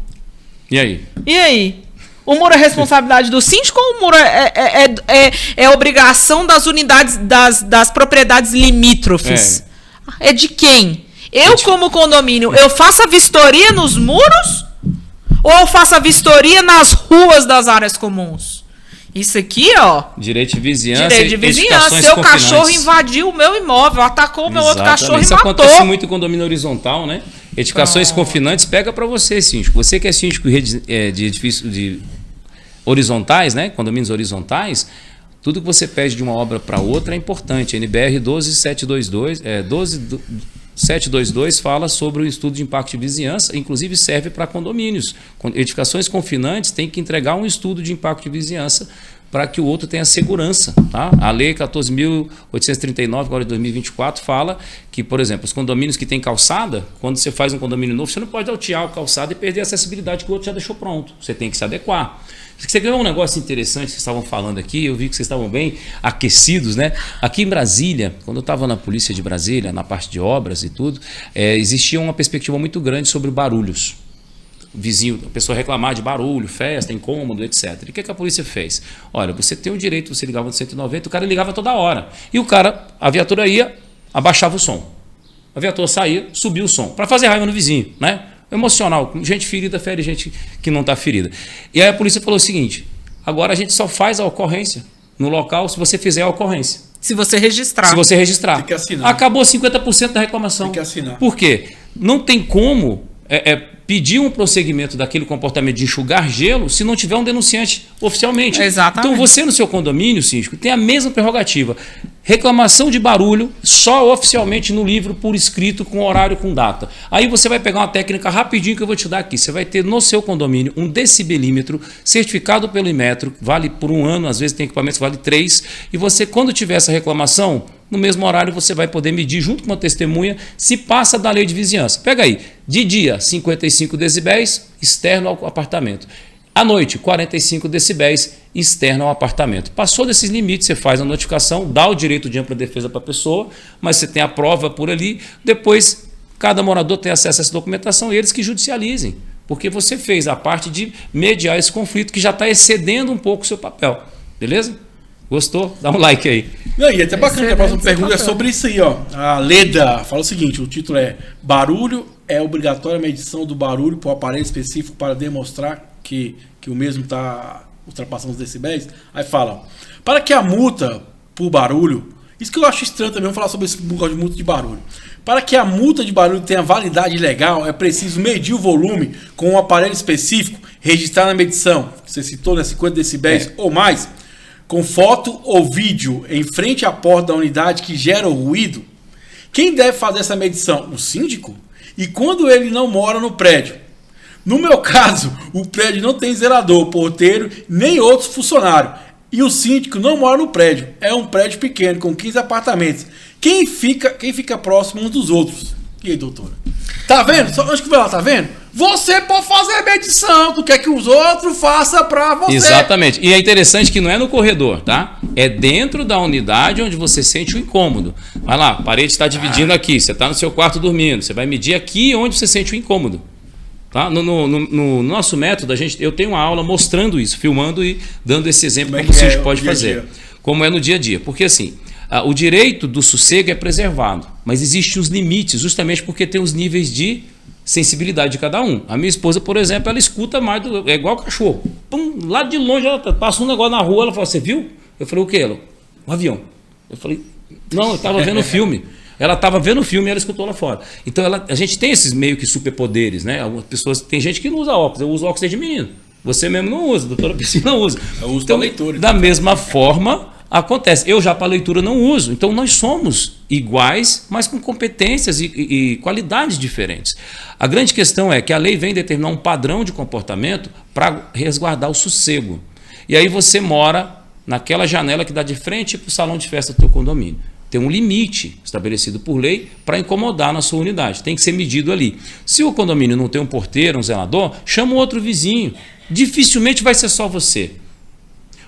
Speaker 3: E aí?
Speaker 2: E aí? O muro é responsabilidade do síndico ou o muro é obrigação das unidades, das propriedades limítrofes? É de quem? Eu, como condomínio, eu faço a vistoria nos muros ou eu faço a vistoria nas ruas das áreas comuns? Isso aqui, ó.
Speaker 3: Direito de vizinhança.
Speaker 2: Direito de vizinhança. Seu cachorro invadiu o meu imóvel, atacou o meu outro cachorro
Speaker 3: Isso
Speaker 2: e matou.
Speaker 3: Isso acontece muito em condomínio horizontal, né? Edificações confinantes, pega para você, síndico. Você que é síndico de edifício de horizontais, né? Condomínios horizontais, tudo que você pede de uma obra para outra é importante. A NBR 12722 fala sobre o estudo de impacto de vizinhança, inclusive serve para condomínios. Edificações confinantes têm que entregar um estudo de impacto de vizinhança para que o outro tenha segurança. Tá? A Lei 14.839, agora de 2024, fala que, por exemplo, os condomínios que têm calçada, quando você faz um condomínio novo, você não pode altear a calçada e perder a acessibilidade que o outro já deixou pronto. Você tem que se adequar. Você ganhou um negócio interessante que vocês estavam falando aqui, eu vi que vocês estavam bem aquecidos, né? Aqui em Brasília, quando eu estava na Polícia de Brasília, na parte de obras e tudo, existia uma perspectiva muito grande sobre barulhos. Vizinho, a pessoa reclamar de barulho, festa, incômodo, etc. E o que a polícia fez? Olha, você tem o direito, você ligava no 190, o cara ligava toda hora. E a viatura ia, abaixava o som. A viatura saía, subia o som, para fazer raiva no vizinho, né? Emocional, gente ferida fere gente que não está ferida. E aí a polícia falou o seguinte: agora a gente só faz a ocorrência no local se você fizer a ocorrência.
Speaker 2: Se você registrar.
Speaker 3: Se você registrar.
Speaker 1: Tem que assinar.
Speaker 3: Acabou 50% da reclamação.
Speaker 1: Tem que assinar.
Speaker 3: Por quê? Não tem como pedir um prosseguimento daquele comportamento de enxugar gelo se não tiver um denunciante oficialmente.
Speaker 2: Exatamente.
Speaker 3: Então você no seu condomínio, síndico, tem a mesma prerrogativa. Reclamação de barulho só oficialmente no livro por escrito, com horário, com data. Aí você vai pegar uma técnica rapidinho que eu vou te dar aqui. Você vai ter no seu condomínio um decibelímetro certificado pelo Inmetro, vale por 1 ano, às vezes tem equipamentos que vale 3, e você, quando tiver essa reclamação, no mesmo horário você vai poder medir junto com uma testemunha se passa da lei de vizinhança. Pega aí, de dia 55 decibéis, externo ao apartamento. À noite, 45 decibéis, externo ao apartamento. Passou desses limites, você faz a notificação, dá o direito de ampla defesa para a pessoa, mas você tem a prova por ali, depois cada morador tem acesso a essa documentação e eles que judicializem, porque você fez a parte de mediar esse conflito que já está excedendo um pouco o seu papel. Beleza? Gostou? Dá um like aí.
Speaker 1: Não, e até bacana que a próxima pergunta é sobre isso aí, ó. A Leda fala o seguinte: o título é Barulho é obrigatória a medição do barulho por aparelho específico para demonstrar que o mesmo está ultrapassando os decibéis, aí fala, para que a multa por barulho, isso que eu acho estranho também, vamos falar sobre esse negócio de multa de barulho. Para que a multa de barulho tenha validade legal, é preciso medir o volume com um aparelho específico, registrar na medição, que você citou, né, 50 decibéis ou mais, com foto ou vídeo em frente à porta da unidade que gera o ruído. Quem deve fazer essa medição? O síndico? E quando ele não mora no prédio? No meu caso, o prédio não tem zelador, porteiro, nem outros funcionários. E o síndico não mora no prédio. É um prédio pequeno, com 15 apartamentos. Quem fica próximo uns dos outros? E aí, doutora? Tá vendo? Só antes que vai lá, tá vendo? Você pode fazer a medição do que é que os outros façam pra você.
Speaker 3: Exatamente. E é interessante que não é no corredor, tá? É dentro da unidade onde você sente o incômodo. Vai lá, a parede está dividindo aqui. Você está no seu quarto dormindo. Você vai medir aqui onde você sente o incômodo. Tá? No nosso método, eu tenho uma aula mostrando isso, filmando e dando esse exemplo como o síndico pode fazer. Como é no dia a dia. Porque assim, o direito do sossego é preservado, mas existem os limites, justamente porque tem os níveis de sensibilidade de cada um. A minha esposa, por exemplo, ela escuta mais, é igual o cachorro. Pum, lá de longe, ela passa um negócio na rua, ela fala, você viu? Eu falei, o que? Ela, um avião. Eu falei, não, eu estava vendo o filme. Ela estava vendo o filme e ela escutou lá fora. Então a gente tem esses meio que superpoderes, né? Algumas pessoas, tem gente que não usa óculos. Eu uso óculos desde menino. Você mesmo não usa, a doutora Priscila não usa.
Speaker 1: Eu uso
Speaker 3: então,
Speaker 1: para leitura.
Speaker 3: Da mesma forma, acontece. Eu já para leitura não uso. Então nós somos iguais, mas com competências e qualidades diferentes. A grande questão é que a lei vem determinar um padrão de comportamento para resguardar o sossego. E aí você mora naquela janela que dá de frente para o salão de festa do teu condomínio. Tem um limite estabelecido por lei para incomodar na sua unidade. Tem que ser medido ali. Se o condomínio não tem um porteiro, um zelador, chama um outro vizinho. Dificilmente vai ser só você.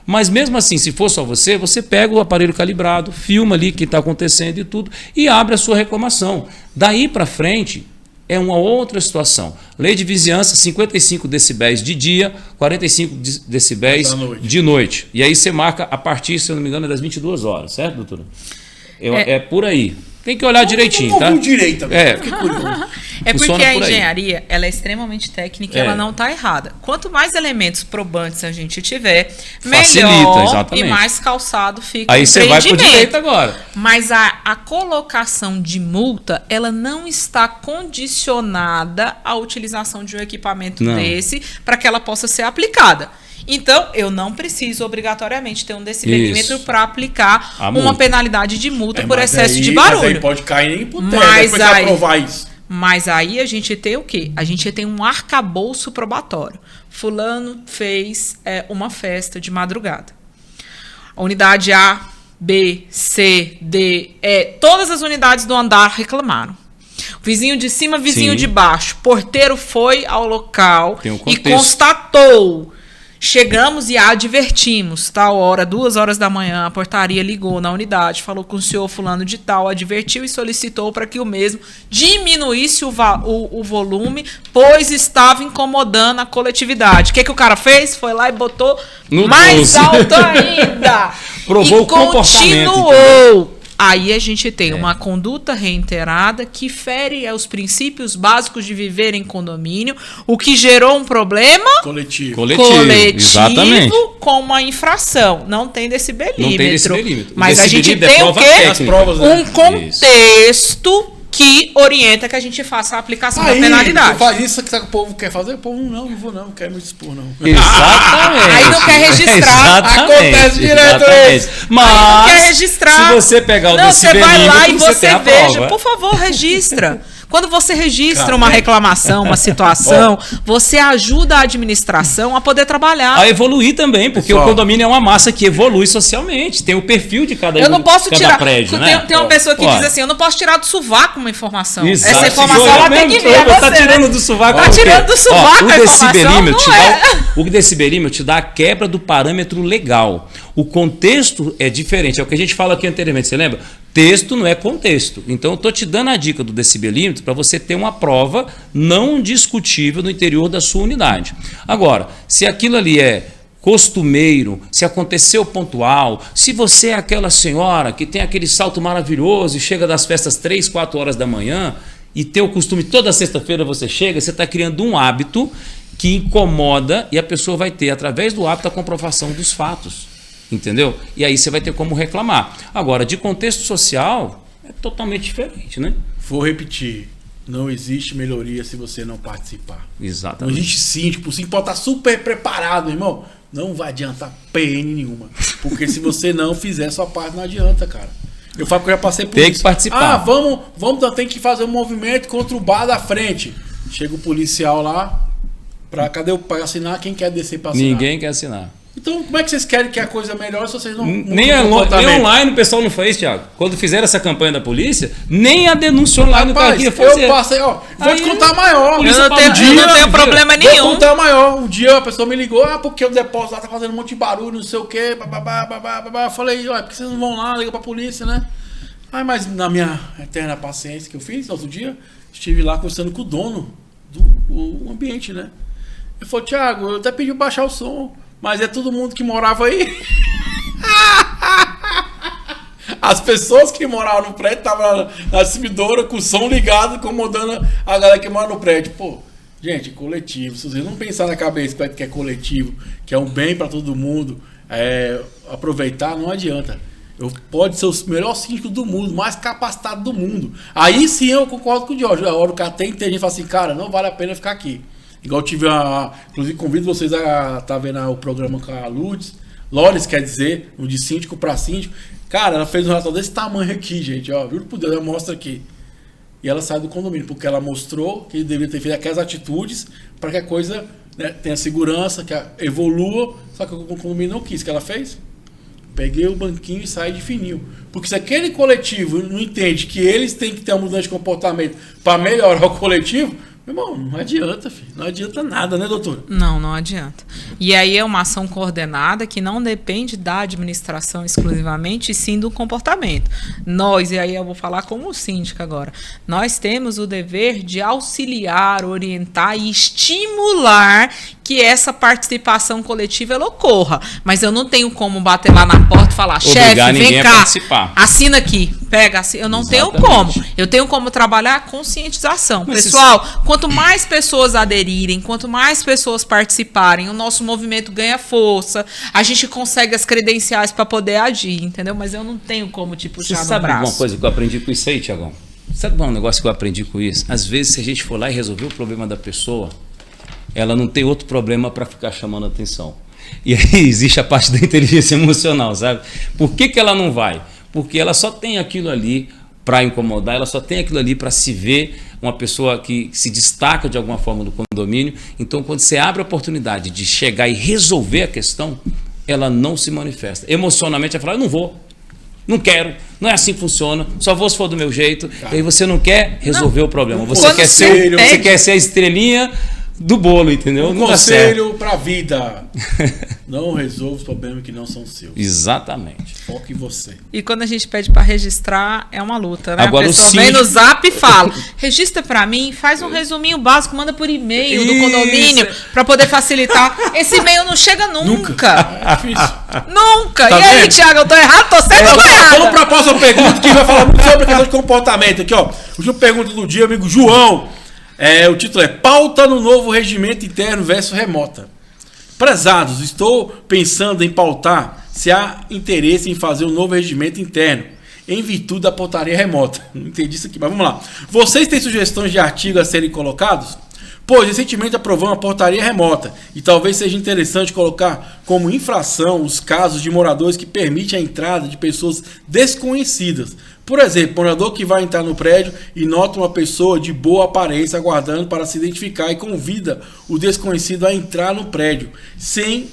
Speaker 3: Mas mesmo assim, se for só você, você pega o aparelho calibrado, filma ali o que está acontecendo e tudo, e abre a sua reclamação. Daí para frente, é uma outra situação. Lei de vizinhança, 55 decibéis de dia, 45 decibéis de noite. E aí você marca a partir, se eu não me engano, das 22 horas, certo, doutora? É por aí. Tem que olhar direitinho, tá?
Speaker 1: Direito,
Speaker 2: é porque a engenharia ela é extremamente técnica e ela não está errada. Quanto mais elementos probantes a gente tiver, melhor e mais calçado fica
Speaker 3: aí
Speaker 2: o
Speaker 3: você vai para o direito agora.
Speaker 2: Mas a colocação de multa, ela não está condicionada à utilização de um equipamento desse para que ela possa ser aplicada. Então, eu não preciso obrigatoriamente ter um decibelímetro para aplicar uma penalidade de multa por excesso de barulho. Mas aí
Speaker 1: pode cair em hipoteca para aprovar isso.
Speaker 2: Mas aí a gente tem o quê? A gente tem um arcabouço probatório. Fulano fez uma festa de madrugada. A unidade A, B, C, D, E, todas as unidades do andar reclamaram. Vizinho de cima, vizinho de baixo. Porteiro foi ao local e constatou. Chegamos e advertimos, tal hora, 2 horas da manhã, a portaria ligou na unidade, falou com o senhor fulano de tal, advertiu e solicitou para que o mesmo diminuísse o volume, pois estava incomodando a coletividade. O que o cara fez? Foi lá e botou no mais 12. Alto ainda.
Speaker 3: Provou
Speaker 2: e
Speaker 3: o comportamento.
Speaker 2: Continuou. Aí a gente tem uma conduta reiterada que fere aos princípios básicos de viver em condomínio, o que gerou um problema
Speaker 1: coletivo
Speaker 3: exatamente.
Speaker 2: Com uma infração. Não tem decibelímetro.
Speaker 3: Não tem decibelímetro.
Speaker 2: Mas a gente tem o quê? Um contexto que orienta que a gente faça a aplicação da penalidade.
Speaker 1: Faz isso que o povo quer fazer, o povo não vou não quero me dispor não.
Speaker 3: Exatamente.
Speaker 2: Aí não quer registrar.
Speaker 1: Acontece direto isso.
Speaker 3: Mas
Speaker 2: não quer registrar.
Speaker 3: Se você pegar o decibelímetro,
Speaker 2: você vai lá e você veja,
Speaker 3: prova.
Speaker 2: por favor, registra. Quando você registra uma reclamação, uma situação, você ajuda a administração a poder trabalhar.
Speaker 3: A evoluir também, porque o condomínio é uma massa que evolui socialmente. Tem o perfil de cada
Speaker 2: eu não posso tirar,
Speaker 3: prédio, né?
Speaker 2: Tem uma pessoa que diz assim, eu não posso tirar do sovaco uma informação.
Speaker 3: Exato.
Speaker 2: Essa informação ela tem que vir.
Speaker 3: Tá tirando do sovaco.
Speaker 2: Tá tirando do sovaco a informação,
Speaker 3: o decibelímetro te dá a quebra do parâmetro legal. O contexto é diferente. É o que a gente fala aqui anteriormente, você lembra? Texto não é contexto. Então, eu estou te dando a dica do decibelímetro para você ter uma prova não discutível no interior da sua unidade. Agora, se aquilo ali é costumeiro, se aconteceu pontual, se você é aquela senhora que tem aquele salto maravilhoso e chega das festas 3, 4 horas da manhã e tem o costume toda sexta-feira você chega, você está criando um hábito que incomoda e a pessoa vai ter, através do hábito, a comprovação dos fatos. Entendeu? E aí você vai ter como reclamar. Agora, de contexto social, é totalmente diferente, né?
Speaker 1: Vou repetir. Não existe melhoria se você não participar.
Speaker 3: Exatamente.
Speaker 1: Não existe síndico. O síndico pode estar super preparado, irmão. Não vai adiantar PN nenhuma. Porque se você não fizer a sua parte, não adianta, cara. Eu falo que eu já passei por isso.
Speaker 3: Tem que participar.
Speaker 1: Vamos, tem que fazer um movimento contra o bar da frente. Chega o policial lá, cadê para assinar? Quem quer descer para assinar?
Speaker 3: Ninguém quer assinar.
Speaker 1: Então, como é que vocês querem que a coisa melhore se vocês não...
Speaker 3: Nem online o pessoal não fez, Thiago. Quando fizeram essa campanha da polícia, nem a denúncia online do carguinho foi.
Speaker 1: Eu passei, ó. Vou te contar maior.
Speaker 2: Eu não tenho problema nenhum.
Speaker 1: Vou contar maior. Um dia a pessoa me ligou, porque o depósito lá tá fazendo um monte de barulho, não sei o quê. Eu falei, ó, por que vocês não vão lá, liga pra polícia, né? Mas na minha eterna paciência que eu fiz, outro dia, estive lá conversando com o dono do ambiente, né? Ele falou, Thiago, eu até pedi pra baixar o som. Mas é todo mundo que morava aí. As pessoas que moravam no prédio estavam na distribuidora com o som ligado, incomodando a galera que mora no prédio. Pô, gente, coletivo. Se vocês não pensar na cabeça que é coletivo, que é um bem para todo mundo, aproveitar, não adianta. Pode ser o melhor síndico do mundo, mais capacitado do mundo. Aí sim eu concordo com o Jorge. A hora o cara tem gente fala assim, cara, não vale a pena ficar aqui. Igual eu tive inclusive convido vocês a estar vendo o programa com a Lores, quer dizer, o de síndico para síndico. Cara, ela fez um relatório desse tamanho aqui, gente, ó, juro por Deus, ela mostra aqui. E ela sai do condomínio, porque ela mostrou que ele deveria ter feito aquelas atitudes para que a coisa, né, tenha segurança, que evolua, só que o condomínio não quis. O que ela fez? Peguei o banquinho e saí de fininho. Porque se aquele coletivo não entende que eles têm que ter uma mudança de comportamento para melhorar o coletivo, irmão, não adianta, filho. Não adianta nada, né, doutor?
Speaker 2: Não adianta. E aí é uma ação coordenada que não depende da administração exclusivamente, e sim do comportamento. Nós, e aí eu vou falar como síndica agora, nós temos o dever de auxiliar, orientar e estimular que essa participação coletiva ela ocorra. Mas eu não tenho como bater lá na porta e falar, chefe, vem cá, assina aqui, pega, assina. Eu não tenho como. Eu tenho como trabalhar a conscientização. Mas pessoal, quanto mais pessoas aderirem, quanto mais pessoas participarem, o nosso movimento ganha força, a gente consegue as credenciais para poder agir, entendeu? Mas eu não tenho como te puxar no braço.
Speaker 3: Sabe uma coisa que eu aprendi com isso aí, Tiagão? Sabe um negócio que eu aprendi com isso? Às vezes, se a gente for lá e resolver o problema da pessoa, ela não tem outro problema para ficar chamando a atenção. E aí existe a parte da inteligência emocional, sabe? Por que ela não vai? Porque ela só tem aquilo ali para incomodar, ela só tem aquilo ali para se ver uma pessoa que se destaca de alguma forma do condomínio. Então, quando você abre a oportunidade de chegar e resolver a questão, ela não se manifesta. Emocionalmente, ela fala, eu não vou, não quero, não é assim que funciona, só vou se for do meu jeito. E aí você não quer resolver o problema, você quer ser a estrelinha do bolo, entendeu?
Speaker 1: Um conselho para a vida. Não resolva os problemas que não são seus.
Speaker 3: Exatamente.
Speaker 1: Foque em você.
Speaker 2: E quando a gente pede para registrar, é uma luta, né?
Speaker 3: Agora,
Speaker 2: a pessoa vem no zap e fala, registra para mim, faz um resuminho básico, manda por e-mail do condomínio para poder facilitar. Esse e-mail não chega nunca.
Speaker 1: É difícil.
Speaker 2: Nunca.
Speaker 1: Tá
Speaker 2: e aí,
Speaker 1: vendo?
Speaker 2: Thiago, eu tô errado, tô certo, tô errado.
Speaker 1: Vamos para a próxima pergunta, que vai falar muito sobre a questão de comportamento. Aqui, ó. Última pergunta do dia, amigo João. O título é Pauta no novo regimento interno versus remota. Prezados, estou pensando em pautar se há interesse em fazer um novo regimento interno em virtude da portaria remota. Não entendi isso aqui, mas vamos lá. Vocês têm sugestões de artigos a serem colocados? Pois recentemente aprovamos a portaria remota e talvez seja interessante colocar como infração os casos de moradores que permitem a entrada de pessoas desconhecidas. Por exemplo, morador que vai entrar no prédio e nota uma pessoa de boa aparência aguardando para se identificar e convida o desconhecido a entrar no prédio, sem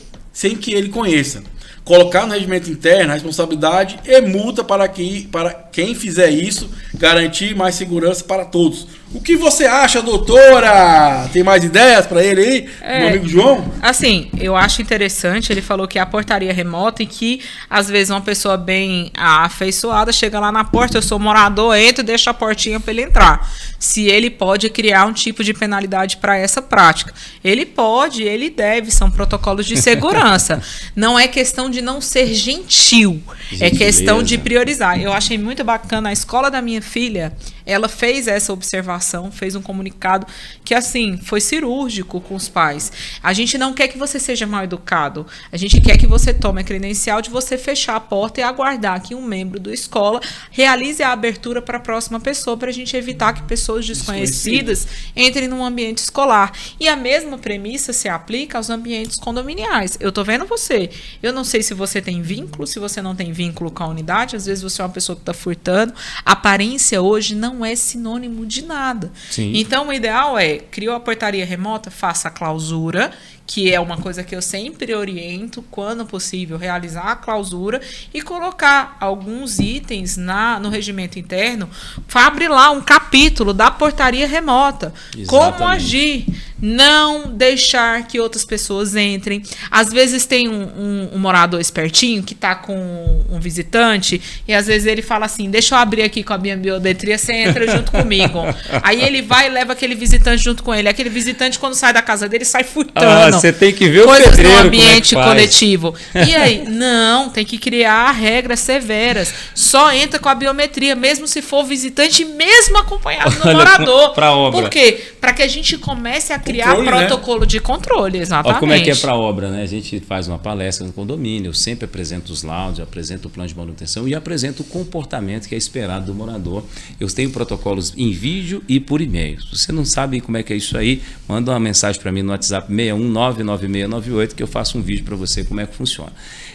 Speaker 1: que ele conheça. Colocar no regimento interno a responsabilidade e multa para quem fizer isso, garantir mais segurança para todos. O que você acha, doutora? Tem mais ideias para ele aí, meu amigo João?
Speaker 2: Assim, eu acho interessante, ele falou que é a portaria remota e que, às vezes, uma pessoa bem afeiçoada chega lá na porta, eu sou morador, entro e deixo a portinha para ele entrar. Se ele pode criar um tipo de penalidade para essa prática. Ele pode, ele deve, são protocolos de segurança. Não é questão de não ser gentil, é questão de priorizar. Eu achei muito bacana, a escola da minha filha ela fez essa observação, fez um comunicado que, assim, foi cirúrgico com os pais. A gente não quer que você seja mal educado. A gente quer que você tome a credencial de você fechar a porta e aguardar que um membro da escola realize a abertura para a próxima pessoa, para a gente evitar que pessoas desconhecidas entrem num ambiente escolar. E a mesma premissa se aplica aos ambientes condominiais. Eu tô vendo você. Eu não sei se você tem vínculo, se você não tem vínculo com a unidade. Às vezes você é uma pessoa que está furtando. A aparência hoje não é sinônimo de nada.
Speaker 3: Sim.
Speaker 2: Então, o ideal é, criou a portaria remota, faça a clausura, que é uma coisa que eu sempre oriento, quando possível, realizar a clausura e colocar alguns itens no regimento interno, abre lá um capítulo da portaria remota.
Speaker 3: Exatamente.
Speaker 2: Como agir, não deixar que outras pessoas entrem. Às vezes tem um morador espertinho que está com um visitante e às vezes ele fala assim, deixa eu abrir aqui com a minha biometria, você entra junto comigo. Aí ele vai e leva aquele visitante junto com ele. Aquele visitante, quando sai da casa dele, sai furtando.
Speaker 3: Você tem que ver o
Speaker 2: coisas
Speaker 3: pedreiro,
Speaker 2: no ambiente
Speaker 3: como é que faz.
Speaker 2: coletivo. E aí? Não, tem que criar regras severas. Só entra com a biometria, mesmo se for visitante, mesmo acompanhado do morador.
Speaker 3: Pra obra.
Speaker 2: Por quê? Para que a gente comece a criar
Speaker 1: Controle,
Speaker 2: protocolo de controle, exatamente.
Speaker 3: Olha como é que é para obra, né? A gente faz uma palestra no condomínio, eu sempre apresento os laudos, apresento o plano de manutenção e apresento o comportamento que é esperado do morador. Eu tenho protocolos em vídeo e por e-mail. Se você não sabe como é que é isso aí, manda uma mensagem para mim no WhatsApp 6199698 que eu faço um vídeo para você como é que funciona.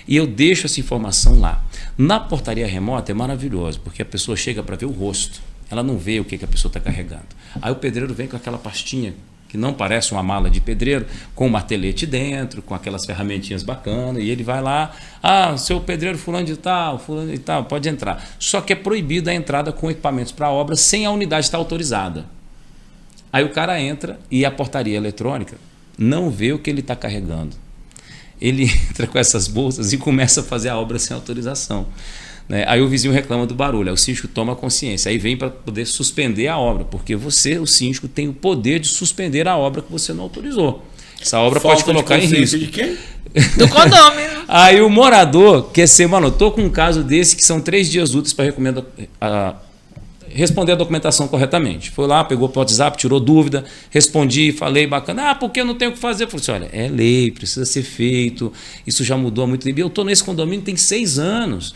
Speaker 3: E eu deixo essa informação lá. Na portaria remota é maravilhoso, porque a pessoa chega para ver o rosto. Ela não vê o que a pessoa está carregando. Aí o pedreiro vem com aquela pastinha que não parece uma mala de pedreiro, com um martelete dentro, com aquelas ferramentinhas bacanas, e ele vai lá, seu pedreiro fulano de tal, pode entrar. Só que é proibida a entrada com equipamentos para obra sem a unidade estar autorizada. Aí o cara entra e a portaria eletrônica não vê o que ele está carregando. Ele entra com essas bolsas e começa a fazer a obra sem autorização. Aí o vizinho reclama do barulho, aí o síndico toma consciência, aí vem para poder suspender a obra, porque você, o síndico, tem o poder de suspender a obra que você não autorizou. Essa obra pode colocar em risco.
Speaker 1: De quem?
Speaker 2: Do condomínio.
Speaker 3: Aí o morador quer ser, mano, eu tô com um caso desse que são 3 dias úteis para responder a documentação corretamente. Foi lá, pegou o WhatsApp, tirou dúvida, respondi, falei bacana, porque eu não tenho o que fazer. Eu falei assim, olha, é lei, precisa ser feito, isso já mudou há muito tempo. Eu estou nesse condomínio tem 6 anos.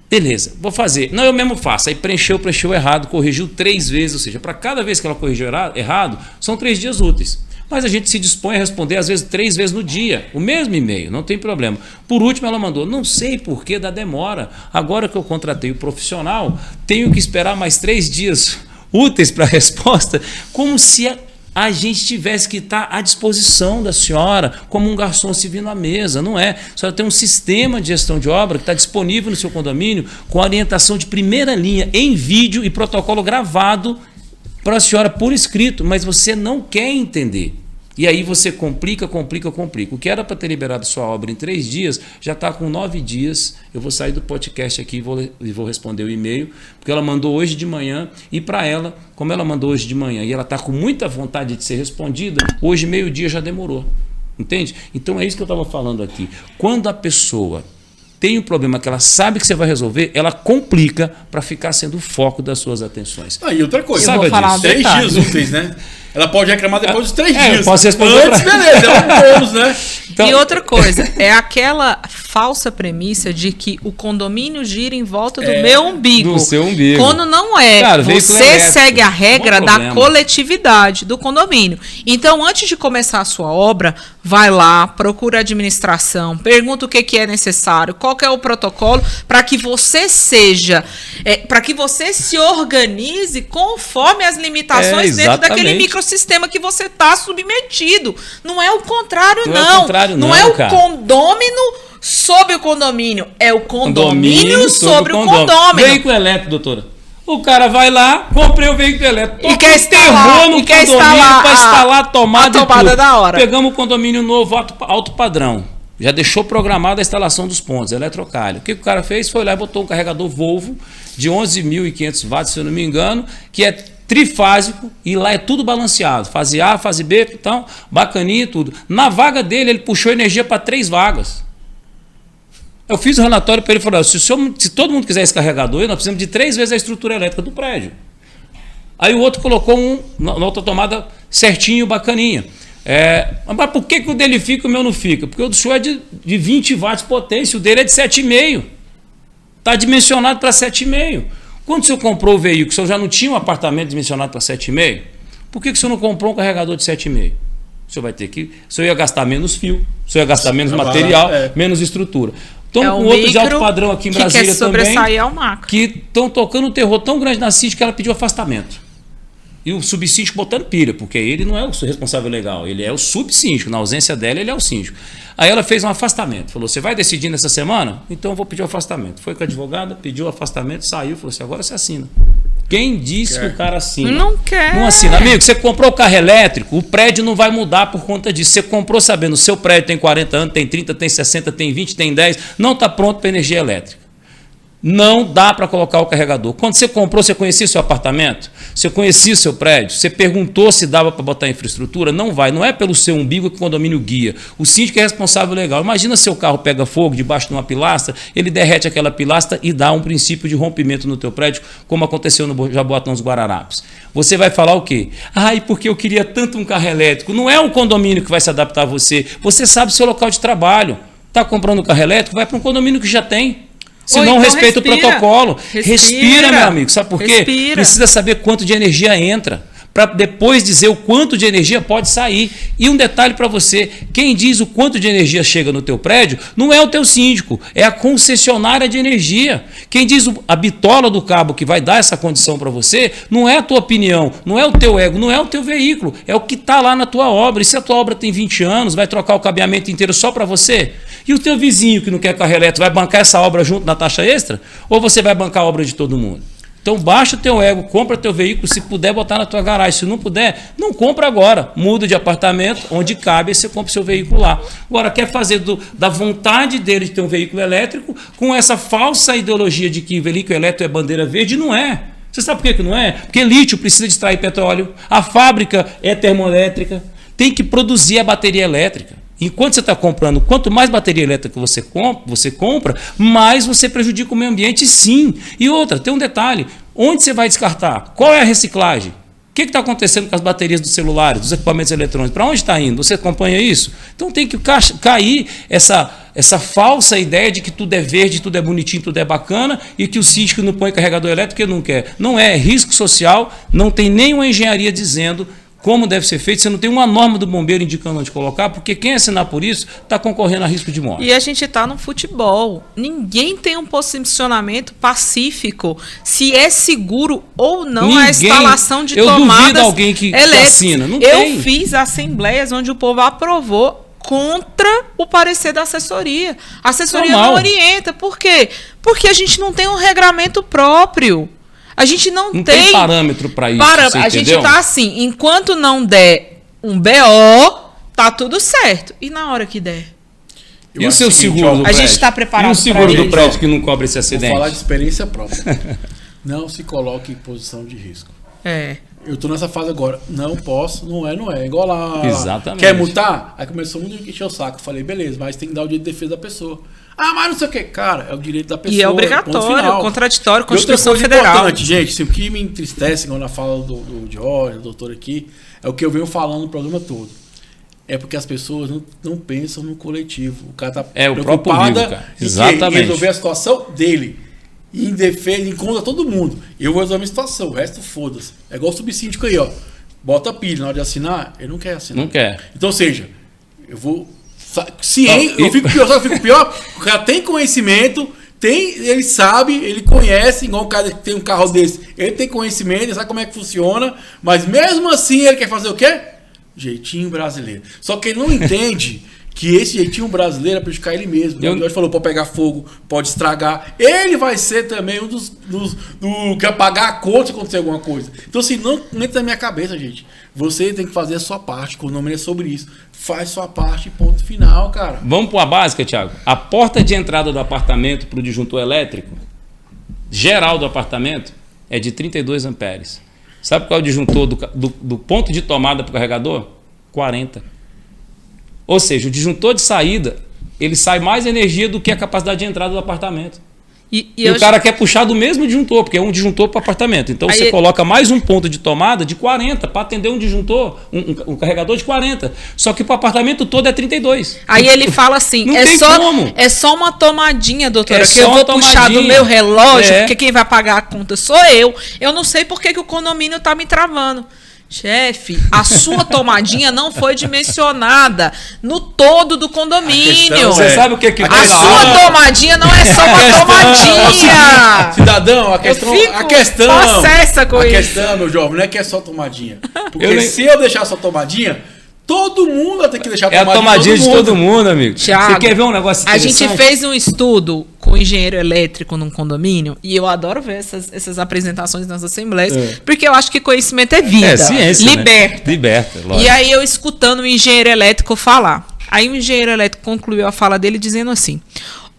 Speaker 3: Beleza, vou fazer. Não, eu mesmo faço. Aí preencheu errado, corrigiu 3 vezes, ou seja, para cada vez que ela corrigiu errado, são 3 dias úteis. Mas a gente se dispõe a responder, às vezes, 3 vezes no dia, o mesmo e-mail, não tem problema. Por último, ela mandou, não sei por que da demora. Agora que eu contratei o profissional, tenho que esperar mais 3 dias úteis para a resposta, como se a gente tivesse que estar à disposição da senhora, como um garçom servindo à mesa. Não é. A senhora tem um sistema de gestão de obra que está disponível no seu condomínio, com orientação de primeira linha, em vídeo e protocolo gravado para a senhora por escrito, mas você não quer entender. E aí você complica. O que era para ter liberado sua obra em 3 dias, já está com 9 dias. Eu vou sair do podcast aqui e vou responder o e-mail, porque ela mandou hoje de manhã, e para ela, como ela mandou hoje de manhã, e ela está com muita vontade de ser respondida, hoje meio-dia já demorou. Entende? Então é isso que eu estava falando aqui. Quando a pessoa tem um problema que ela sabe que você vai resolver, ela complica para ficar sendo o foco das suas atenções.
Speaker 1: E outra coisa,
Speaker 2: eu vou falar
Speaker 1: 3 dias úteis, né? Ela pode reclamar depois dos 3 dias.
Speaker 3: Eu posso responder
Speaker 1: antes, beleza, é um bônus, né?
Speaker 2: Então, e outra coisa, é aquela falsa premissa de que o condomínio gira em volta do meu umbigo.
Speaker 3: Do seu umbigo.
Speaker 2: Quando não é.
Speaker 3: Cara,
Speaker 2: você segue a regra da coletividade do condomínio. Então, antes de começar a sua obra, vai lá, procura a administração, pergunta o que é necessário, qual que é o protocolo, para que você para que você se organize conforme as limitações dentro daquele microsistema que você está submetido. Não é o contrário, não é o condômino sobre o condomínio, é o condomínio sobre o condômino.
Speaker 3: Veículo elétrico, doutora. O cara vai lá, comprei o veículo elétrico,
Speaker 2: e quer instalar,
Speaker 3: no condomínio para instalar a tomada
Speaker 2: da hora.
Speaker 3: Pegamos o condomínio novo, alto padrão. Já deixou programada a instalação dos pontos, eletrocalho. O que o cara fez? Foi lá e botou um carregador Volvo de 11.500 watts, se eu não me engano, que é trifásico, e lá é tudo balanceado. Fase A, fase B, então, bacaninha e tudo. Na vaga dele, ele puxou energia para 3 vagas. Eu fiz o relatório para ele e falei, se todo mundo quiser esse carregador, nós precisamos de 3 vezes a estrutura elétrica do prédio. Aí o outro colocou na outra tomada certinho, bacaninha. Mas por que o dele fica e o meu não fica? Porque o do senhor é de 20 watts de potência, o dele é de 7,5. Está dimensionado para 7,5. Quando o senhor comprou o veículo, o senhor já não tinha um apartamento dimensionado para 7,5? Por que o senhor não comprou um carregador de 7,5? O senhor vai ter que... O senhor ia gastar menos fio, o senhor ia gastar menos material, menos estrutura. Então, com outro de alto padrão aqui em Brasília também, que estão tocando um terror tão grande na síndica que ela pediu afastamento. E o subsíndico botando pilha, porque ele não é o responsável legal, ele é o subsíndico. Na ausência dela, ele é o síndico. Aí ela fez um afastamento. Falou, você vai decidir nessa semana? Então eu vou pedir o afastamento. Foi com a advogada, pediu o afastamento, saiu, falou assim, agora você assina. Quem disse que o cara assina?
Speaker 2: Não quer.
Speaker 3: Não assina. Amigo, você comprou o carro elétrico, o prédio não vai mudar por conta disso. Você comprou sabendo, o seu prédio tem 40 anos, tem 30, tem 60, tem 20, tem 10, não está pronto para energia elétrica. Não dá para colocar o carregador. Quando você comprou, você conhecia seu apartamento? Você conhecia seu prédio? Você perguntou se dava para botar infraestrutura? Não vai. Não é pelo seu umbigo que o condomínio guia. O síndico é responsável legal. Imagina seu carro pega fogo debaixo de uma pilastra, ele derrete aquela pilastra e dá um princípio de rompimento no teu prédio, como aconteceu no Jaboatão dos Guararapes. Você vai falar o quê? Ai, porque eu queria tanto um carro elétrico. Não é um condomínio que vai se adaptar a você. Você sabe o seu local de trabalho. Está comprando um carro elétrico? Vai para um condomínio que já tem. Se não, então respeita o protocolo. Respira, meu amigo. Sabe por quê? Precisa saber quanto de energia entra, para depois dizer o quanto de energia pode sair. E um detalhe para você, quem diz o quanto de energia chega no teu prédio não é o teu síndico, é a concessionária de energia. Quem diz a bitola do cabo que vai dar essa condição para você não é a tua opinião, não é o teu ego, não é o teu veículo, é o que está lá na tua obra. E se a tua obra tem 20 anos, vai trocar o cabeamento inteiro só para você? E o teu vizinho que não quer carro elétrico vai bancar essa obra junto na taxa extra? Ou você vai bancar a obra de todo mundo? Então baixa o teu ego, compra teu veículo, se puder botar na tua garagem. Se não puder, não compra agora. Muda de apartamento, onde cabe, você compra o seu veículo lá. Agora, quer fazer da vontade dele de ter um veículo elétrico com essa falsa ideologia de que veículo elétrico é bandeira verde? Não é. Você sabe por que não é? Porque lítio precisa de extrair petróleo, a fábrica é termoelétrica, tem que produzir a bateria elétrica. Enquanto você está comprando, quanto mais bateria elétrica você compra, mais você prejudica o meio ambiente, sim. E outra, tem um detalhe, onde você vai descartar? Qual é a reciclagem? O que está acontecendo com as baterias dos celulares, dos equipamentos eletrônicos? Para onde está indo? Você acompanha isso? Então tem que cair essa falsa ideia de que tudo é verde, tudo é bonitinho, tudo é bacana e que o síndico não põe carregador elétrico porque não quer. Não é risco social, não tem nenhuma engenharia dizendo como deve ser feito, você não tem uma norma do bombeiro indicando onde colocar, porque quem assinar por isso está concorrendo a risco de morte.
Speaker 2: E a gente está no futebol. Ninguém tem um posicionamento pacífico se é seguro ou não a instalação de tomadas
Speaker 3: eu duvido alguém que assina. Não tem.
Speaker 2: Eu fiz assembleias onde o povo aprovou contra o parecer da assessoria. A assessoria não orienta. Por quê? Porque a gente não tem um regramento próprio. A gente não tem
Speaker 3: parâmetro para isso.
Speaker 2: A gente está assim, enquanto não der um BO, tá tudo certo. E na hora que der?
Speaker 3: E o seu seguro do prédio?
Speaker 2: A gente está preparado.
Speaker 3: E o seguro do prédio que não cobre esse acidente?
Speaker 1: Vou falar de experiência própria. Não se coloque em posição de risco. Eu tô nessa fase agora. Não posso, não é. Igual lá.
Speaker 3: Exatamente.
Speaker 1: Quer multar? Aí começou muito a encher o saco. Falei, beleza, mas tem que dar o direito de defesa da pessoa. Ah, mas não sei o que. Cara, é o direito da pessoa.
Speaker 2: E é obrigatório, contraditório, Constituição Federal.
Speaker 1: Importante, gente, assim, o que me entristece quando eu falo do Jorge, do doutor aqui, é o que eu venho falando no programa todo. É porque as pessoas não pensam no coletivo. O cara tá preocupado em resolver a situação dele. Em defesa, em contra todo mundo. Eu vou resolver a minha situação, o resto foda-se. É igual o subsíndico aí, ó. Bota pilha na hora de assinar, ele não quer assinar.
Speaker 3: Não quer.
Speaker 1: Então, ou seja, eu vou... eu fico pior, o cara tem conhecimento, ele sabe, ele conhece, igual o cara que tem um carro desse, ele tem conhecimento, ele sabe como é que funciona, mas mesmo assim ele quer fazer o quê? Jeitinho brasileiro. Só que ele não entende que esse jeitinho brasileiro é prejudicar ele mesmo. O Jorge falou, pode pegar fogo, pode estragar. Ele vai ser também um dos que vai pagar a conta se acontecer alguma coisa. Então, assim, não entra na minha cabeça, gente. Você tem que fazer a sua parte, o nome é sobre isso. Faz sua parte, ponto final, cara.
Speaker 3: Vamos para a básica, Thiago. A porta de entrada do apartamento para o disjuntor elétrico, geral do apartamento, é de 32 amperes. Sabe qual é o disjuntor do ponto de tomada para o carregador? 40. Ou seja, o disjuntor de saída ele sai mais energia do que a capacidade de entrada do apartamento.
Speaker 2: E
Speaker 3: o cara quer puxar do mesmo disjuntor, porque é um disjuntor para apartamento. Então você coloca mais um ponto de tomada de 40 para atender um disjuntor, um carregador de 40. Só que para o apartamento todo é 32.
Speaker 2: Aí ele fala assim: é só uma tomadinha, doutora, que eu vou puxar do meu relógio, porque quem vai pagar a conta sou eu. Eu não sei por que o condomínio está me travando. Chefe, a sua tomadinha não foi dimensionada no todo do condomínio.
Speaker 3: Você sabe o que tem
Speaker 2: a sua tomadinha não é só uma tomadinha.
Speaker 1: Cidadão, a questão,
Speaker 2: possessa com isso.
Speaker 1: A questão, meu jovem, não é que é só tomadinha. Porque se eu deixar só tomadinha, todo mundo vai ter que deixar tomadinha.
Speaker 3: É a tomadinha de todo mundo, amigo.
Speaker 2: Thiago,
Speaker 3: você quer ver um negócio interessante?
Speaker 2: A gente fez um estudo com engenheiro elétrico num condomínio e eu adoro ver essas apresentações nas assembleias, porque eu acho que conhecimento é vida.
Speaker 3: É ciência,
Speaker 2: liberta.
Speaker 3: Né? Liberta, lógico.
Speaker 2: E aí eu escutando o engenheiro elétrico falar. Aí o engenheiro elétrico concluiu a fala dele dizendo assim: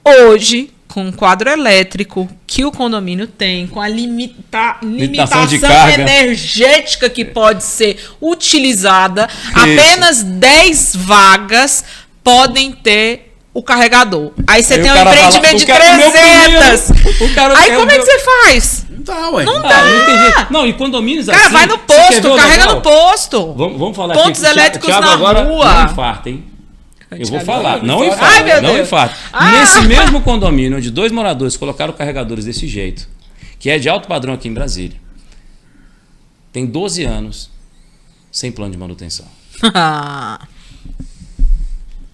Speaker 2: hoje, com o quadro elétrico que o condomínio tem, com a limitação
Speaker 3: de carga
Speaker 2: energética que pode ser utilizada, apenas 10 vagas podem ter o carregador. Aí você tem um empreendimento de 300. Aí como é que você faz?
Speaker 1: Não dá, ué.
Speaker 2: Não dá.
Speaker 3: Não tem jeito. Não, e condomínios
Speaker 2: cara,
Speaker 3: assim...
Speaker 2: vai no posto, carrega no posto.
Speaker 3: Vamos falar
Speaker 2: pontos
Speaker 3: aqui.
Speaker 2: Elétricos
Speaker 3: Thiago
Speaker 2: na
Speaker 3: agora
Speaker 2: rua.
Speaker 3: Não infarta, hein? Eu vou falar. Não infarta.
Speaker 2: Ai, meu
Speaker 3: não
Speaker 2: Deus.
Speaker 3: infarta. Nesse mesmo condomínio, onde 2 moradores colocaram carregadores desse jeito, que é de alto padrão aqui em Brasília, tem 12 anos sem plano de manutenção.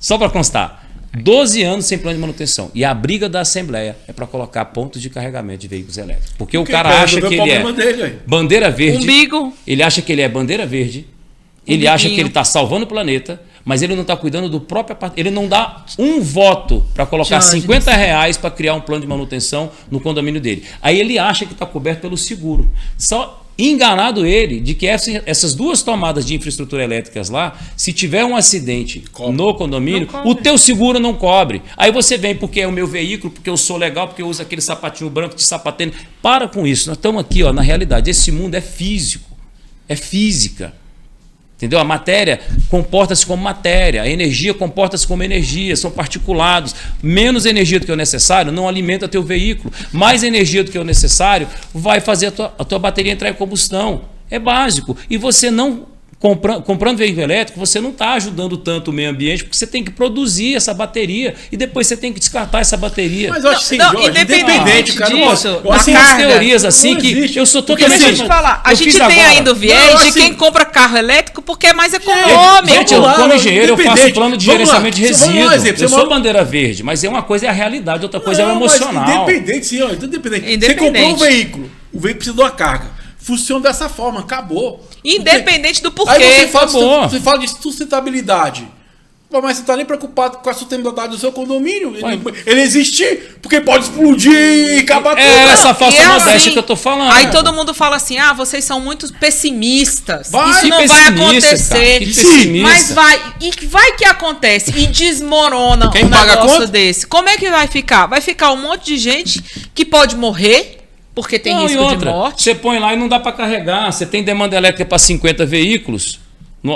Speaker 3: Só para constar. 12 anos sem plano de manutenção. E a briga da Assembleia é para colocar pontos de carregamento de veículos elétricos. Porque o cara acha que ele é bandeira verde.
Speaker 2: Umbigo.
Speaker 3: Ele acha que ele é bandeira verde. Ele acha que ele está salvando o planeta, mas ele não está cuidando do próprio apartamento. Ele não dá um voto para colocar R$50 para criar um plano de manutenção no condomínio dele. Aí ele acha que está coberto pelo seguro. Só enganado ele de que essas 2 tomadas de infraestrutura elétricas lá, se tiver um acidente no condomínio, o teu seguro não cobre. Aí você vem porque é o meu veículo, porque eu sou legal, porque eu uso aquele sapatinho branco de sapatênis. Para com isso. Nós estamos aqui, na realidade. Esse mundo é físico. É física. Entendeu? A matéria comporta-se como matéria, a energia comporta-se como energia, são particulados. Menos energia do que o necessário não alimenta teu veículo. Mais energia do que o necessário vai fazer a tua bateria entrar em combustão. É básico. E você não... Comprando veículo elétrico, você não está ajudando tanto o meio ambiente, porque você tem que produzir essa bateria e depois você tem que descartar essa bateria.
Speaker 1: Mas eu acho assim, independente
Speaker 2: disso,
Speaker 3: assim, as teorias assim que eu sou totalmente...
Speaker 2: Deixa eu te falar, a gente tem ainda o viés de quem compra carro elétrico porque é mais econômico.
Speaker 3: Gente, como engenheiro, eu faço plano de gerenciamento de resíduos. Eu sou bandeira verde, mas uma coisa é a realidade, outra coisa é o emocional.
Speaker 1: Independente, sim, independente. Você comprou um veículo, o veículo precisa de uma carga. Funciona dessa forma, acabou.
Speaker 2: Independente do porquê.
Speaker 1: Aí você fala de sustentabilidade. Mas você não está nem preocupado com a sustentabilidade do seu condomínio. Ele existe porque pode explodir e acabar tudo.
Speaker 3: É essa falsa modéstia que eu tô falando.
Speaker 2: Aí todo mundo fala assim, vocês são muito pessimistas. Isso não vai acontecer. Mas vai. E vai que acontece. E desmorona um negócio desse. Como é que vai ficar? Vai ficar um monte de gente que pode morrer. Porque tem risco de morte.
Speaker 3: Você põe lá e não dá para carregar. Você tem demanda elétrica para 50 veículos,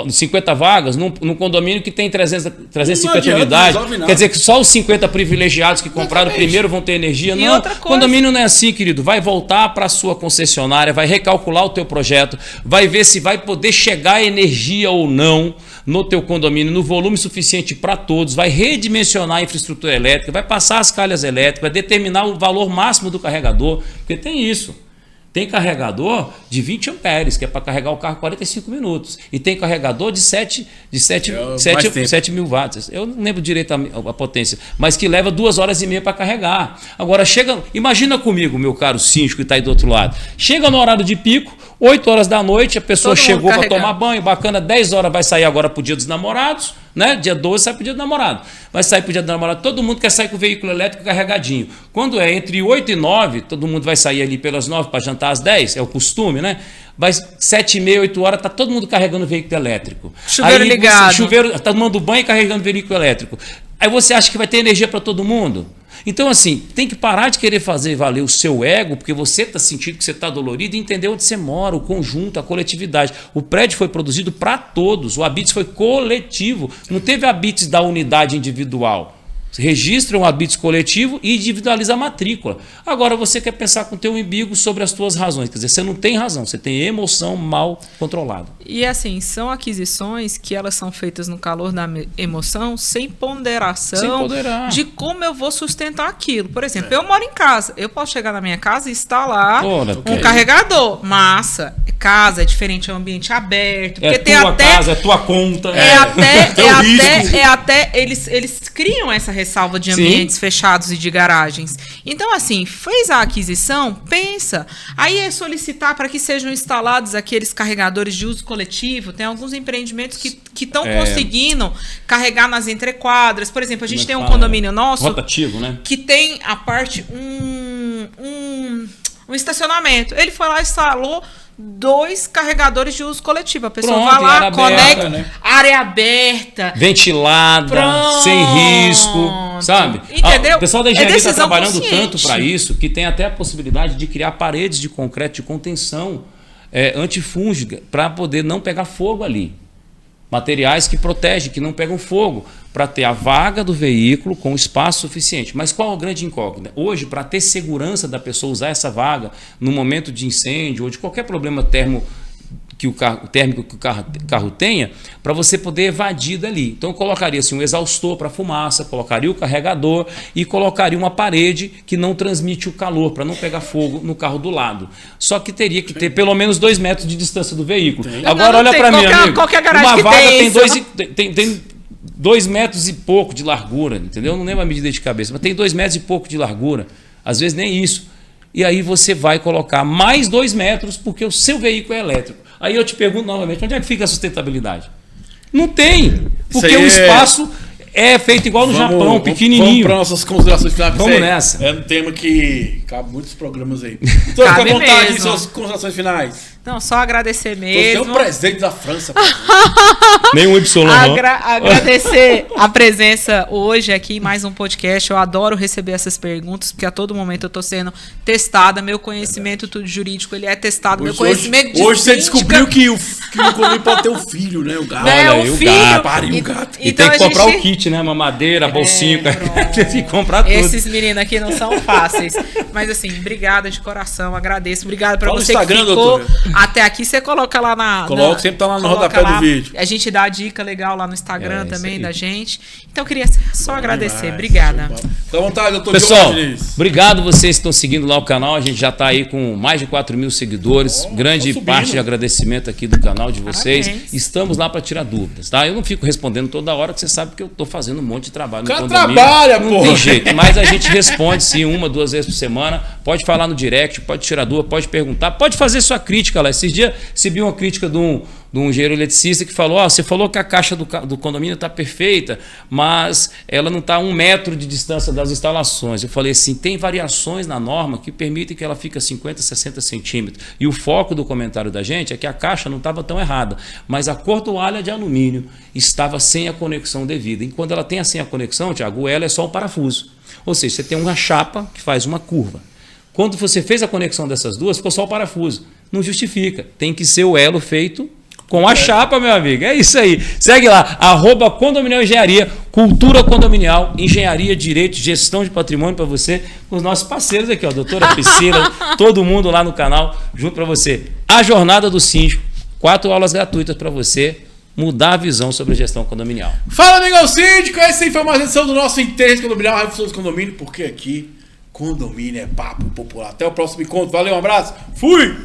Speaker 3: 50 vagas, num condomínio que tem 350 unidades. Quer dizer que só os 50 privilegiados que compraram primeiro vão ter energia. Não, o condomínio não é assim, querido. Vai voltar para a sua concessionária, vai recalcular o teu projeto, vai ver se vai poder chegar energia ou não no teu condomínio, no volume suficiente para todos, vai redimensionar a infraestrutura elétrica, vai passar as calhas elétricas, vai determinar o valor máximo do carregador, porque tem isso. Tem carregador de 20 amperes, que é para carregar o carro 45 minutos. E tem carregador de 7 mil watts. Eu não lembro direito a potência, mas que leva 2h30 para carregar. Agora, imagina comigo, meu caro síndico que está aí do outro lado. Chega no horário de pico, 8 horas da noite, a pessoa chegou para tomar banho, bacana, 10 horas vai sair agora para o dia dos namorados, né? Dia 12 sai para o dia do namorado. Vai sair para o dia do namorado, todo mundo quer sair com o veículo elétrico carregadinho. Quando é entre 8 e 9, todo mundo vai sair ali pelas 9 para jantar às 10, é o costume, né? Vai 7h30, 8 horas, tá todo mundo carregando veículo elétrico.
Speaker 2: Chuveiro ligado.
Speaker 3: Chuveiro, tá tomando banho e carregando veículo elétrico. Aí você acha que vai ter energia para todo mundo? Então, assim, tem que parar de querer fazer valer o seu ego, porque você está sentindo que você está dolorido, e entender onde você mora, o conjunto, a coletividade. O prédio foi produzido para todos, o Habits foi coletivo, não teve Habits da unidade individual. registra um habite coletivo e individualiza a matrícula. Agora você quer pensar com o teu umbigo sobre as tuas razões. Quer dizer, você não tem razão, você tem emoção mal controlada.
Speaker 2: E assim, são aquisições que elas são feitas no calor da emoção, sem ponderação de como eu vou sustentar aquilo. Por exemplo, eu moro em casa, eu posso chegar na minha casa e instalar um carregador. Massa, casa é diferente, é um ambiente aberto. Porque tem
Speaker 3: tua
Speaker 2: até
Speaker 3: casa, é tua conta.
Speaker 2: Eles criam essa ressalva de ambientes fechados e de garagens. Então, assim, fez a aquisição, pensa. Aí é solicitar para que sejam instalados aqueles carregadores de uso coletivo. Tem alguns empreendimentos que estão conseguindo carregar nas entrequadras. Por exemplo, a gente tem um condomínio nosso
Speaker 3: rotativo, né?
Speaker 2: Que tem a parte um estacionamento. Ele foi lá e instalou 2 carregadores de uso coletivo. A pessoa vai lá, conecta, área aberta,
Speaker 3: ventilada, sem risco, sabe?
Speaker 2: Entendeu?
Speaker 3: O pessoal da engenharia está trabalhando
Speaker 2: consciente.
Speaker 3: tanto para isso que tem até a possibilidade de criar paredes de concreto de contenção antifúngica para poder não pegar fogo ali. Materiais que protegem, que não pegam fogo, para ter a vaga do veículo com espaço suficiente. Mas qual é a grande incógnita? Hoje, para ter segurança da pessoa usar essa vaga no momento de incêndio ou de qualquer problema térmico que o carro tenha, para você poder evadir dali. Então, eu colocaria assim, um exaustor para fumaça, colocaria o carregador e colocaria uma parede que não transmite o calor, para não pegar fogo no carro do lado. Só que teria que ter pelo menos 2 metros de distância do veículo. Agora, olha para mim, amigo.
Speaker 2: Qualquer garagem
Speaker 3: uma
Speaker 2: que
Speaker 3: vaga tem 2 metros e pouco de largura, entendeu? Não lembro a medida de cabeça, mas tem 2 metros e pouco de largura. Às vezes nem isso. E aí você vai colocar mais 2 metros porque o seu veículo é elétrico. Aí eu te pergunto novamente, onde é que fica a sustentabilidade? Não tem, porque o espaço é feito igual no Japão, pequenininho.
Speaker 1: Vamos para nossas considerações finais.
Speaker 3: Vamos nessa.
Speaker 1: É um tema que cabe muitos programas aí. Então fica à vontade de suas considerações finais.
Speaker 2: Não, só agradecer mesmo.
Speaker 1: Você é um presente da França.
Speaker 3: Nenhum Y.
Speaker 2: Agradecer a presença hoje aqui em mais um podcast. Eu adoro receber essas perguntas, porque a todo momento eu estou sendo testada. Meu conhecimento tudo jurídico, ele é testado. Meu conhecimento de
Speaker 1: hoje você descobriu que o condomínio pode ter um filho, né? O gato.
Speaker 2: O filho.
Speaker 1: Pariu o gato.
Speaker 3: E então tem que comprar o kit, né? Mamadeira, bolsinho. Tem que comprar tudo.
Speaker 2: Esses meninos aqui não são fáceis. Mas assim, obrigada de coração, agradeço. Obrigada para você que ficou doutora. Até aqui. Você coloca lá
Speaker 1: Coloca, sempre tá lá no rodapé do vídeo.
Speaker 2: A gente dá a dica legal lá no Instagram também da gente. Então eu queria só agradecer. Obrigada.
Speaker 1: Fica à vontade, doutor.
Speaker 3: Pessoal, obrigado vocês que estão seguindo lá o canal. A gente já está aí com mais de 4.000 seguidores. Grande parte de agradecimento aqui do canal de vocês.
Speaker 2: Parabéns.
Speaker 3: Estamos lá para tirar dúvidas, tá? Eu não fico respondendo toda hora, que você sabe que eu estou fazendo um monte de trabalho no condomínio.
Speaker 1: Trabalha,
Speaker 3: não tem jeito, mas a gente responde sim 1, 2 vezes por semana. Pode falar no direct, pode tirar dúvida, pode perguntar, pode fazer sua crítica lá. Esses dias recebi uma crítica de um engenheiro eletricista que falou: você falou que a caixa do condomínio está perfeita, mas ela não está a 1 metro de distância das instalações. Eu falei assim, tem variações na norma que permitem que ela fique a 50, 60 centímetros. E o foco do comentário da gente é que a caixa não estava tão errada, mas a cordoalha de alumínio estava sem a conexão devida. E quando ela tem sem a conexão, Thiago, ela é só um parafuso. Ou seja, você tem uma chapa que faz uma curva. Quando você fez a conexão dessas duas, ficou só o parafuso. Não justifica. Tem que ser o elo feito com a chapa, meu amigo. É isso aí. Segue lá, @Condominial Engenharia, cultura condominial, engenharia, direito, gestão de patrimônio para você, com os nossos parceiros aqui, ó, doutora Priscila, todo mundo lá no canal, junto para você. A Jornada do Síndico, 4 aulas gratuitas para você mudar a visão sobre a gestão condominial.
Speaker 1: Fala, amigão síndico, essa foi mais uma edição do nosso Interesse Condominial, a Reflexão do Condomínio, porque aqui condomínio é papo popular. Até o próximo encontro. Valeu, um abraço. Fui!